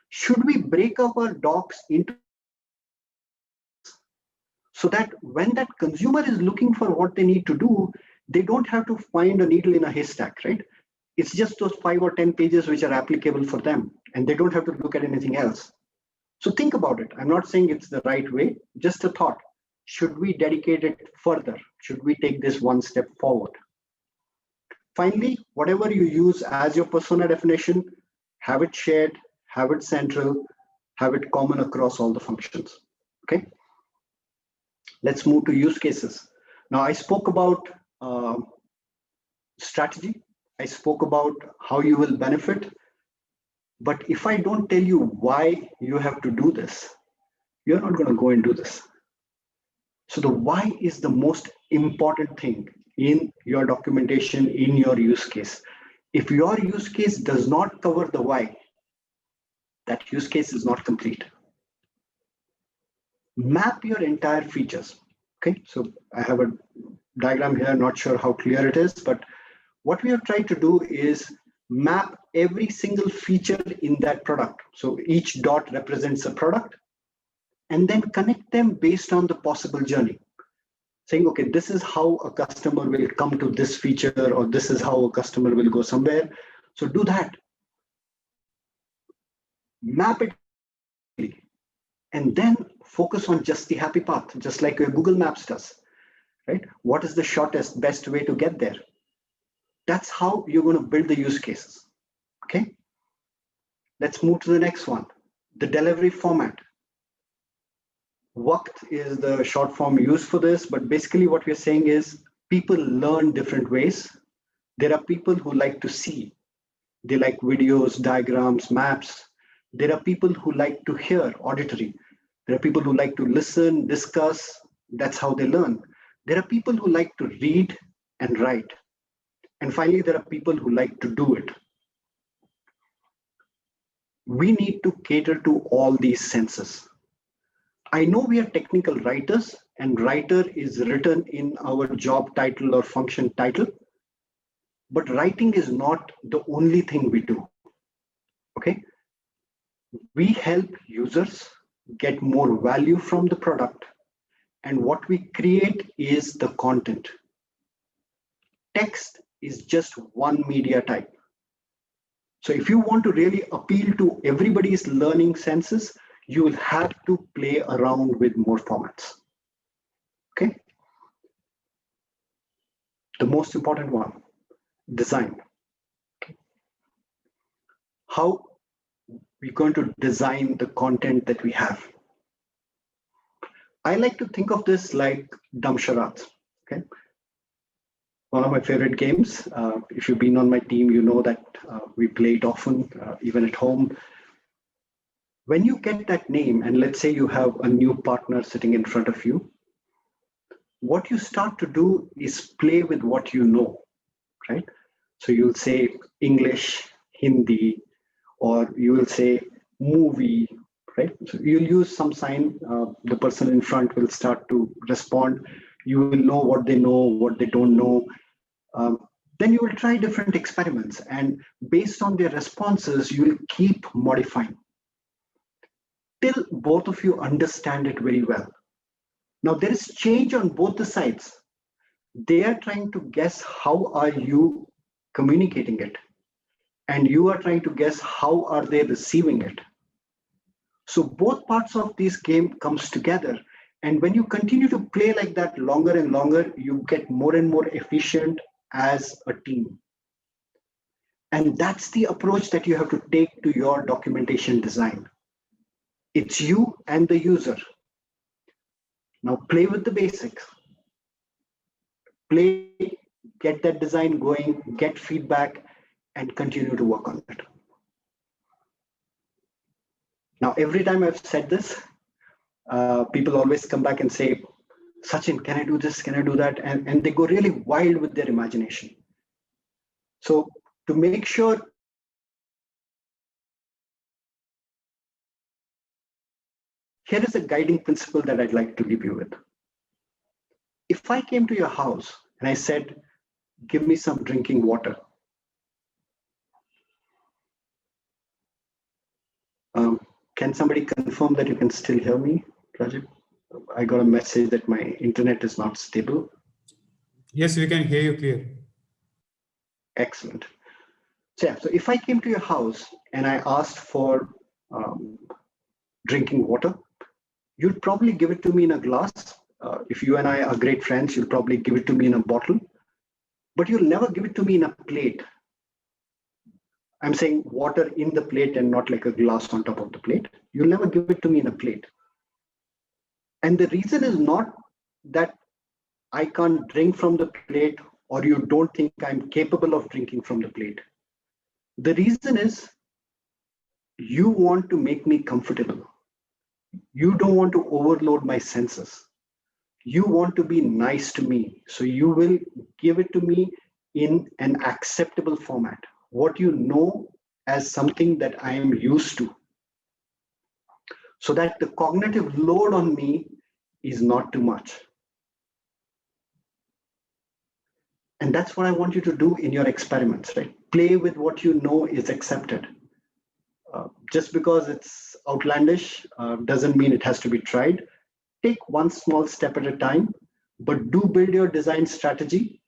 Should we break up our docs into so that when that consumer is looking for what they need to do, they don't have to find a needle in a haystack, right? It's just those 5 or 10 pages which are applicable for them, and they don't have to look at anything else. So think about it. I'm not saying it's the right way, just a thought. Should we dedicate it further? Should we take this one step forward? Finally, whatever you use as your persona definition, have it shared, have it central, have it common across all the functions, okay? Let's move to use cases. Now, I spoke about strategy. I spoke about how you will benefit. But if I don't tell you why you have to do this, you're not going to go and do this. So the why is the most important thing in your documentation, in your use case. If your use case does not cover the why, that use case is not complete. Map your entire features. Okay, so I have a diagram here, not sure how clear it is, but what we have tried to do is map every single feature in that product. So each dot represents a product, and then connect them based on the possible journey. Saying, okay, this is how a customer will come to this feature, or this is how a customer will go somewhere. So do that. Map it, and then focus on just the happy path, just like your Google Maps does, right? What is the shortest, best way to get there? That's how you're going to build the use cases, okay? Let's move to the next one, the delivery format. Waqt is the short form used for this, but basically what we're saying is people learn different ways. There are people who like to see. They like videos, diagrams, maps. There are people who like to hear, auditory. There are people who like to listen, discuss. That's how they learn. There are people who like to read and write. And finally, there are people who like to do it. We need to cater to all these senses. I know we are technical writers, and writer is written in our job title or function title, but writing is not the only thing we do, okay? We help users get more value from the product, and what we create is the content. Text is just one media type. So if you want to really appeal to everybody's learning senses, you will have to play around with more formats, okay? The most important one, design. Okay. How we're going to design the content that we have. I like to think of this like Damsharat, okay? One of my favorite games. If you've been on my team, you know that we play it often, even at home. When you get that name, and let's say you have a new partner sitting in front of you, what you start to do is play with what you know, right? So you'll say English, Hindi, or you will say movie, right? So you'll use some sign, the person in front will start to respond. You will know what they know, what they don't know. Then you will try different experiments, and based on their responses, you will keep modifying till both of you understand it very well. Now there is change on both the sides. They are trying to guess how are you communicating it, and you are trying to guess how are they receiving it. So both parts of this game comes together. And when you continue to play like that longer and longer, you get more and more efficient as a team. And that's the approach that you have to take to your documentation design. It's you and the user. Now play with the basics. Play, get that design going, get feedback, and continue to work on it. Now, every time I've said this, people always come back and say, Sachin, can I do this? Can I do that? And they go really wild with their imagination. So to make sure here is a guiding principle that I'd like to leave you with. If I came to your house and I said, give me some drinking water, can somebody confirm that you can still hear me, Rajib? I got a message that my internet is not stable. Yes, we can hear you clear. Excellent. So yeah, so if I came to your house and I asked for drinking water, you'd probably give it to me in a glass. If you and I are great friends, you'll probably give it to me in a bottle, but you'll never give it to me in a plate. I'm saying water in the plate and not like a glass on top of the plate. You'll never give it to me in a plate. And the reason is not that I can't drink from the plate or you don't think I'm capable of drinking from the plate. The reason is you want to make me comfortable. You don't want to overload my senses. You want to be nice to me. So you will give it to me in an acceptable format. What you know as something that I am used to. So that the cognitive load on me is not too much. And that's what I want you to do in your experiments, right? Play with what you know is accepted. Just because it's outlandish doesn't mean it has to be tried. Take one small step at a time, but do build your design strategy.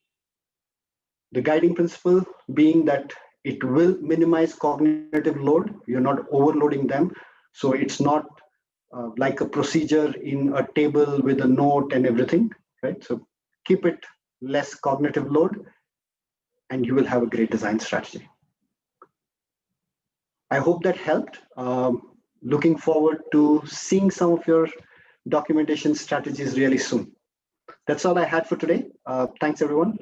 The guiding principle being that it will minimize cognitive load. You're not overloading them. So it's not like a procedure in a table with a note and everything, right? So keep it less cognitive load and you will have a great design strategy. I hope that helped. Looking forward to seeing some of your documentation strategies really soon. That's all I had for today. Thanks, everyone.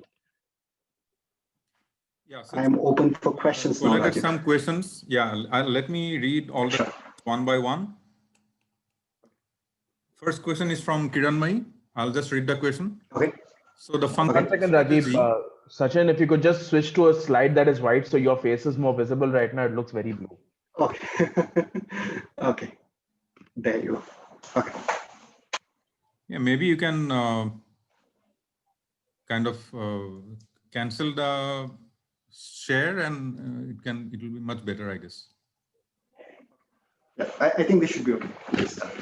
Yeah, so I'm open for questions now. collected some questions. Yeah, let me read all the one by one. First question is from Kiranmai. I'll just read the question. Okay. So the function. 1 second, Rajiv. Sachin, if you could just switch to a slide that is white so your face is more visible right now, it looks very blue. Okay. Okay. There you go. Okay. Yeah, maybe you can kind of cancel the share and it will be much better, I guess. Yeah, I think this should be okay. Let's start.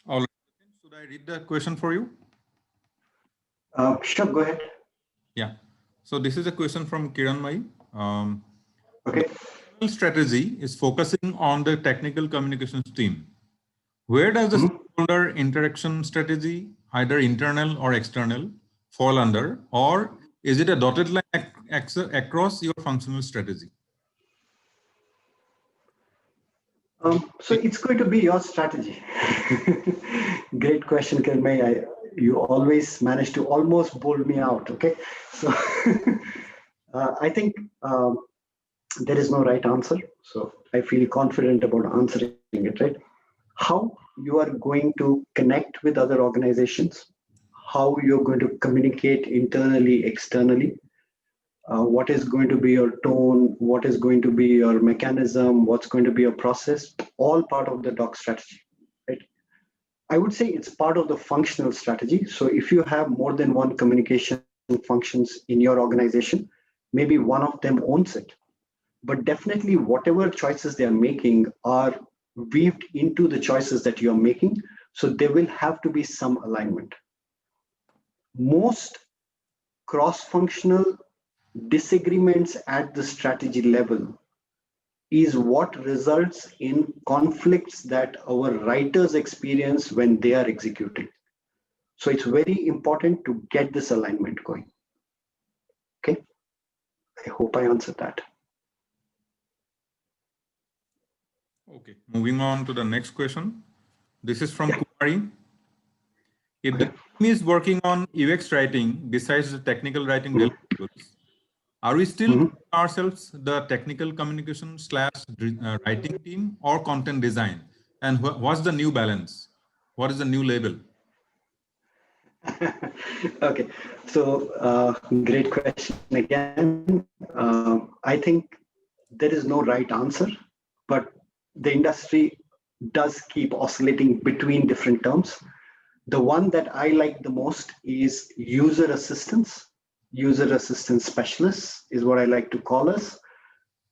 All right. Should I read the question for you? Sure, go ahead. Yeah. So this is a question from Kiranmai. Okay. The strategy is focusing on the technical communications team. Where does the stakeholder interaction strategy, either internal or external, fall under, or is it a dotted line across your functional strategy? So it's going to be your strategy. Great question, Kirmay. You always manage to almost bold me out. Okay. So I think there is no right answer. So I feel confident about answering it, right? How you are going to connect with other organizations, how you're going to communicate internally, externally, what is going to be your tone, what is going to be your mechanism, what's going to be your process, all part of the doc strategy, right? I would say it's part of the functional strategy. So if you have more than one communication functions in your organization, maybe one of them owns it. But definitely whatever choices they are making are weaved into the choices that you're making. So there will have to be some alignment. Most cross-functional disagreements at the strategy level is what results in conflicts that our writers experience when they are executing. So it's very important to get this alignment going. Okay, I hope I answered that. Okay, moving on to the next question. This is from Kumari. If the team is working on UX writing besides the technical writing deliverables, are we still calling ourselves the technical communication / writing team or content design? And what's the new balance? What is the new label? Okay, so great question again. I think there is no right answer, but the industry does keep oscillating between different terms. The one that I like the most is user assistance. User assistance specialists is what I like to call us.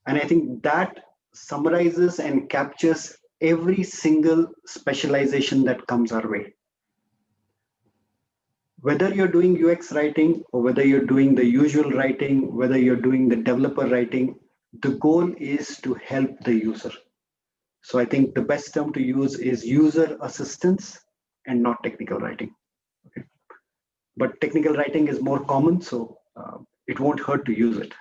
And I think that summarizes and captures every single specialization that comes our way. Whether you're doing UX writing or whether you're doing the usual writing, whether you're doing the developer writing, the goal is to help the user. So I think the best term to use is user assistance and not technical writing. Okay. But technical writing is more common, so it won't hurt to use it.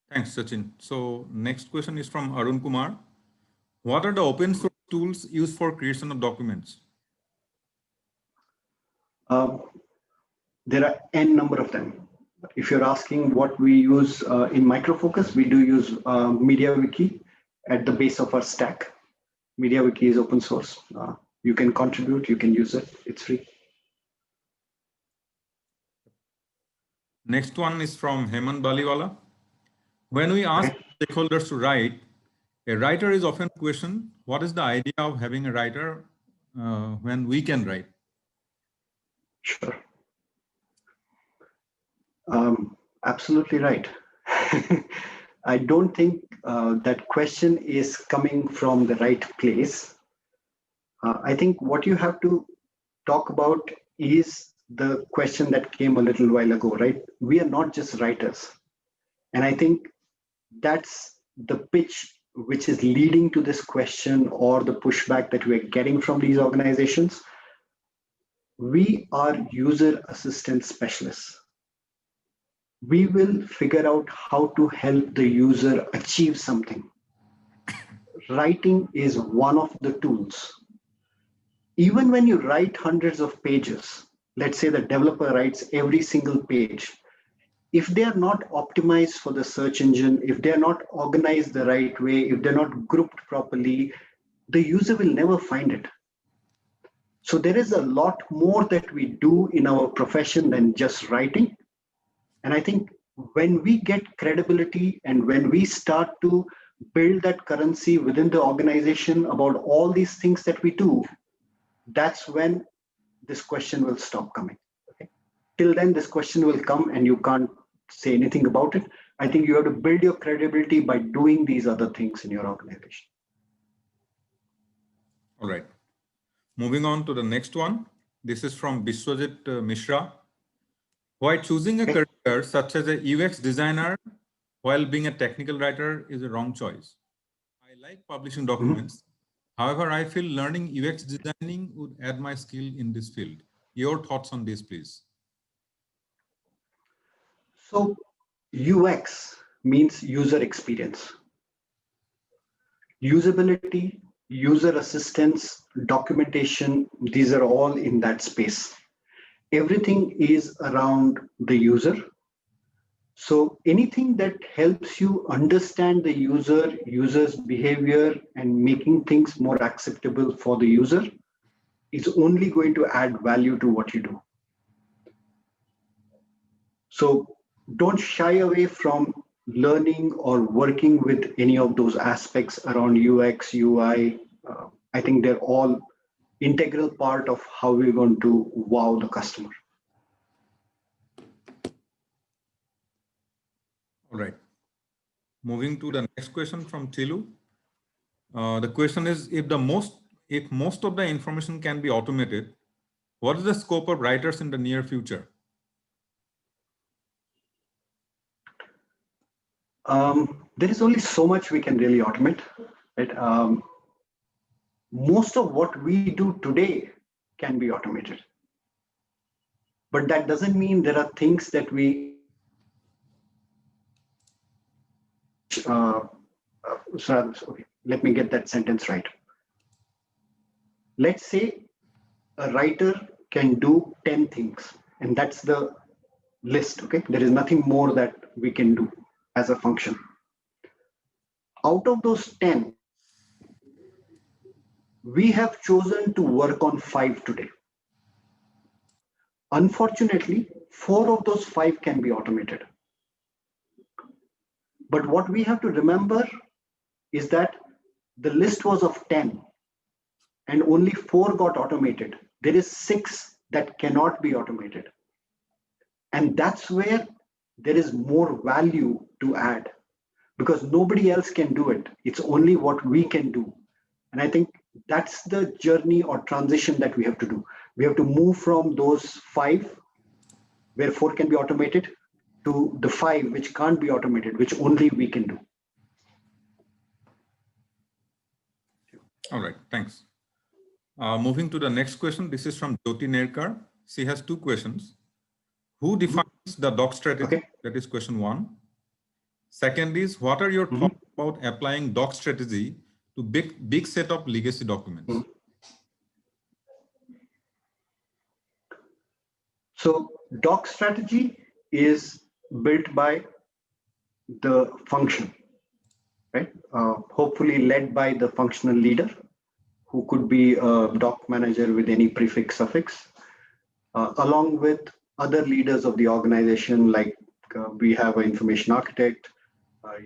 Thanks, Sachin. So next question is from Arun Kumar. What are the open source tools used for creation of documents? There are n number of them. If you're asking what we use in Microfocus, we do use MediaWiki at the base of our stack. MediaWiki is open source. You can contribute, you can use it, it's free. Next one is from Hemant Baliwala. When we ask stakeholders to write, a writer is often questioned, what is the idea of having a writer when we can write? Sure. Absolutely right. I don't think that question is coming from the right place. I think what you have to talk about is the question that came a little while ago, right? We are not just writers. And I think that's the pitch which is leading to this question or the pushback that we're getting from these organizations. We are user assistance specialists. We will figure out how to help the user achieve something. Writing is one of the tools. Even when you write hundreds of pages, let's say the developer writes every single page, if they are not optimized for the search engine, if they are not organized the right way, if they're not grouped properly, the user will never find it. So there is a lot more that we do in our profession than just writing. And I think when we get credibility and when we start to build that currency within the organization about all these things that we do, that's when this question will stop coming. Okay? Till then, this question will come and you can't say anything about it. I think you have to build your credibility by doing these other things in your organization. All right. Moving on to the next one. This is from Biswajit Mishra. Why choosing a career such as a UX designer while being a technical writer is a wrong choice. I like publishing documents. However, I feel learning UX designing would add my skill in this field. Your thoughts on this, please. So UX means user experience. Usability, user assistance, documentation, these are all in that space. Everything is around the user. So anything that helps you understand the user's behavior and making things more acceptable for the user is only going to add value to what you do. So don't shy away from learning or working with any of those aspects around UX, UI. I think they're all integral part of how we're going to wow the customer. All right. Moving to the next question from Tilu. The question is, if most of the information can be automated, What is the scope of writers in the near future? There is only so much we can really automate, right? Most of what we do today can be automated. But that doesn't mean there are things that we okay, let me get that sentence right. Let's say a writer can do 10 things, and that's the list, okay? There is nothing more that we can do as a function. Out of those 10, we have chosen to work on 5 today. Unfortunately, 4 of those 5 can be automated. But what we have to remember is that the list was of 10 and only 4 got automated. There is 6 that cannot be automated. And that's where there is more value to add, because nobody else can do it. It's only what we can do. And I think that's the journey or transition that we have to do. We have to move from those 5 where 4 can be automated to the 5 which can't be automated, which only we can do. All right, thanks. Moving to the next question. This is from Jyoti Nerkar. She has 2 questions. Who defines the doc strategy? Okay. That is question 1. Second is, what are your thoughts about applying doc strategy to big set of legacy documents? So doc strategy is built by the function, right? Hopefully led by the functional leader, who could be a doc manager with any prefix, suffix, along with other leaders of the organization, like we have an information architect,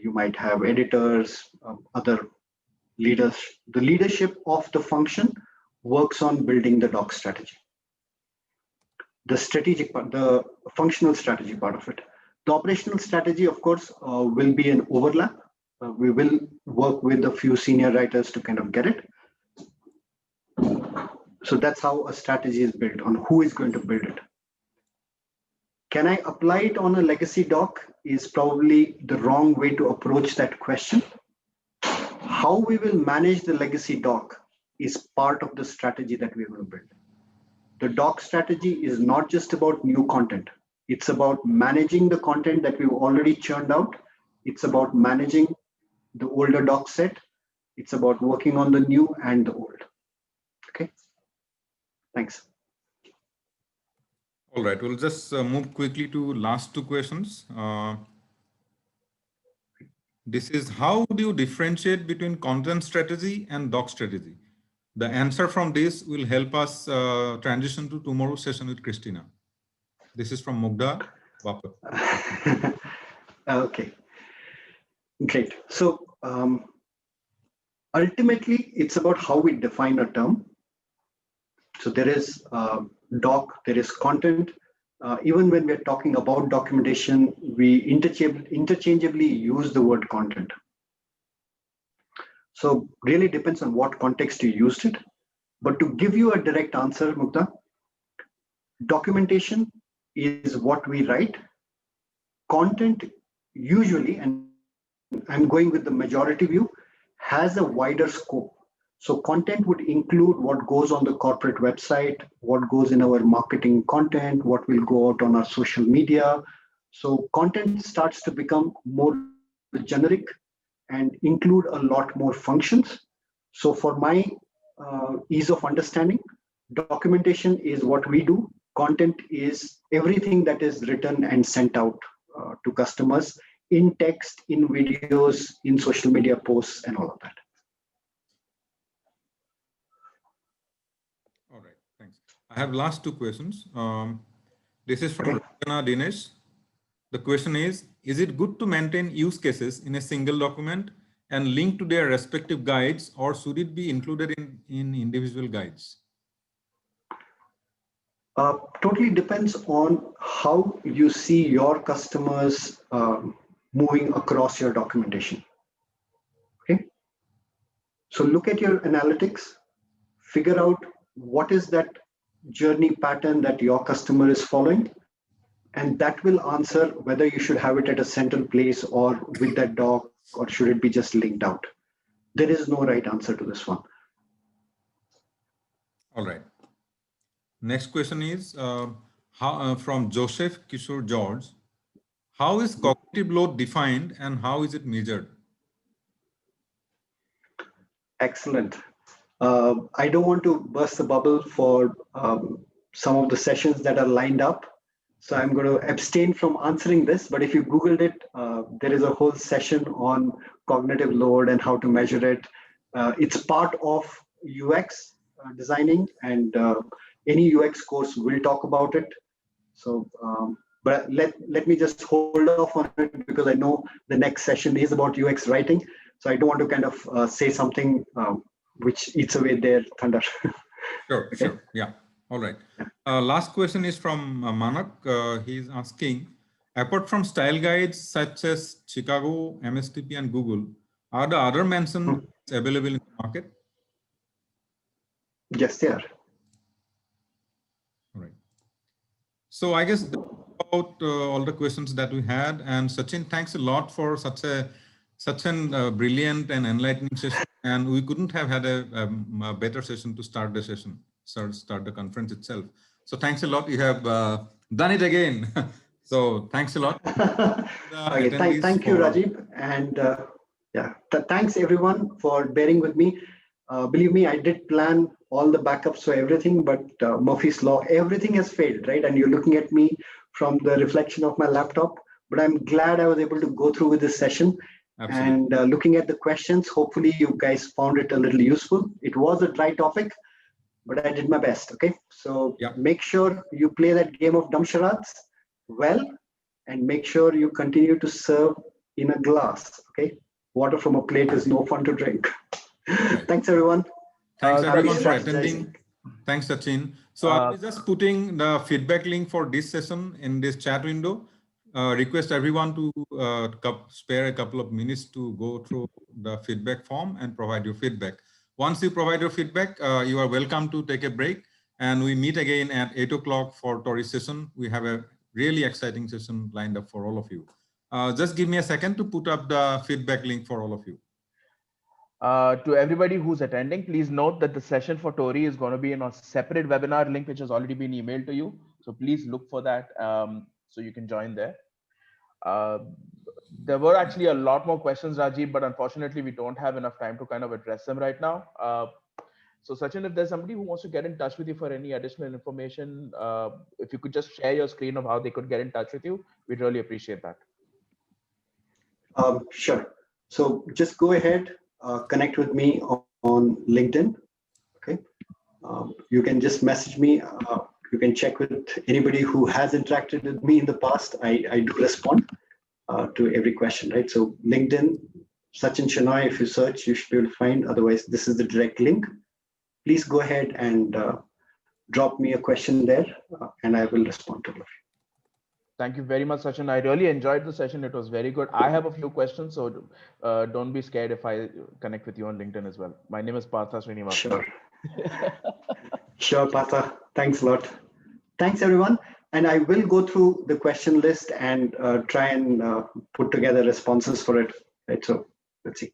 you might have editors, other leaders. The leadership of the function works on building the doc strategy. The strategic part, the functional strategy part of it. The operational strategy, of course, will be an overlap. We will work with a few senior writers to kind of get it. So that's how a strategy is built, on who is going to build it. Can I apply it on a legacy doc is probably the wrong way to approach that question. How we will manage the legacy doc is part of the strategy that we will build. The doc strategy is not just about new content. It's about managing the content that we've already churned out. It's about managing the older doc set. It's about working on the new and the old. Okay, thanks. All right, we'll just move quickly to last 2 questions. This is, how would you differentiate between content strategy and doc strategy? The answer from this will help us transition to tomorrow's session with Christina. This is from Mugdha. Okay, great. So ultimately, it's about how we define a term. So there is doc, there is content. Even when we're talking about documentation, we interchangeably use the word content. So really depends on what context you used it. But to give you a direct answer, Mugdha, documentation is what we write. Content usually, and I'm going with the majority view, has a wider scope. So content would include what goes on the corporate website, what goes in our marketing content, what will go out on our social media. So content starts to become more generic and include a lot more functions. So for my ease of understanding, documentation is what we do. Content is everything that is written and sent out to customers in text, in videos, in social media posts, and all of that. All right, thanks. I have last 2 questions. This is from Rajana Dinesh. The question is it good to maintain use cases in a single document and link to their respective guides, or should it be included in individual guides? Totally depends on how you see your customers moving across your documentation. Okay. So look at your analytics, figure out what is that journey pattern that your customer is following, and that will answer whether you should have it at a central place or with that doc, or should it be just linked out. There is no right answer to this one. All right. Next question is from Joseph Kishore George. How is cognitive load defined and how is it measured? Excellent. I don't want to burst the bubble for some of the sessions that are lined up. So I'm going to abstain from answering this, but if you Googled it, there is a whole session on cognitive load and how to measure it. It's part of UX designing, and any UX course will talk about it. So, but let me just hold off on it because I know the next session is about UX writing. So I don't want to kind of say something which eats away their thunder. Sure, sure. Yeah. All right. Last question is from Manak. He's asking, apart from style guides such as Chicago, MSTP, and Google, are the other mentioned available in the market? Yes, they are. All right. So I guess that's about all the questions that we had. And Sachin, thanks a lot for such an brilliant and enlightening session. And we couldn't have had a better session to start the session, start the conference itself. So thanks a lot. You have done it again. So thanks a lot. Okay, thank you, Rajiv. And yeah, thanks everyone for bearing with me. Believe me, I did plan all the backups for everything, but Murphy's Law, everything has failed, right? And you're looking at me from the reflection of my laptop, but I'm glad I was able to go through with this session. Absolutely. And looking at the questions, hopefully you guys found it a little useful. It was a dry topic, but I did my best, okay? So yeah, make sure you play that game of dumb charades well, and make sure you continue to serve in a glass, okay? Water from a plate is no fun to drink. Right. Thanks, everyone. Thanks, everyone, for attending. Thanks, Sachin. So I'll be just putting the feedback link for this session in this chat window. Request everyone to spare a couple of minutes to go through the feedback form and provide your feedback. Once you provide your feedback, you are welcome to take a break, and we meet again at 8 o'clock for Tori's session. We have a really exciting session lined up for all of you. Just give me a second to put up the feedback link for all of you. To everybody who's attending, please note that the session for Tori is going to be in a separate webinar link, which has already been emailed to you. So please look for that so you can join there. There were actually a lot more questions, Rajiv, but unfortunately we don't have enough time to kind of address them right now. So Sachin, if there's somebody who wants to get in touch with you for any additional information, if you could just share your screen of how they could get in touch with you, we'd really appreciate that. Sure. So just go ahead, connect with me on LinkedIn. Okay. You can just message me. You can check with anybody who has interacted with me in the past. I do respond to every question, right? So LinkedIn, Sachin Shenoy, if you search, you should be able to find. Otherwise, this is the direct link. Please go ahead and drop me a question there, and I will respond to all of you. Thank you very much, Sachin. I really enjoyed the session. It was very good. I have a few questions, so don't be scared if I connect with you on LinkedIn as well. My name is Partha Srinivasan. Sure. Sure, Partha. Thanks a lot. Thanks, everyone. And I will go through the question list and try and put together responses for it. Right. So let's see.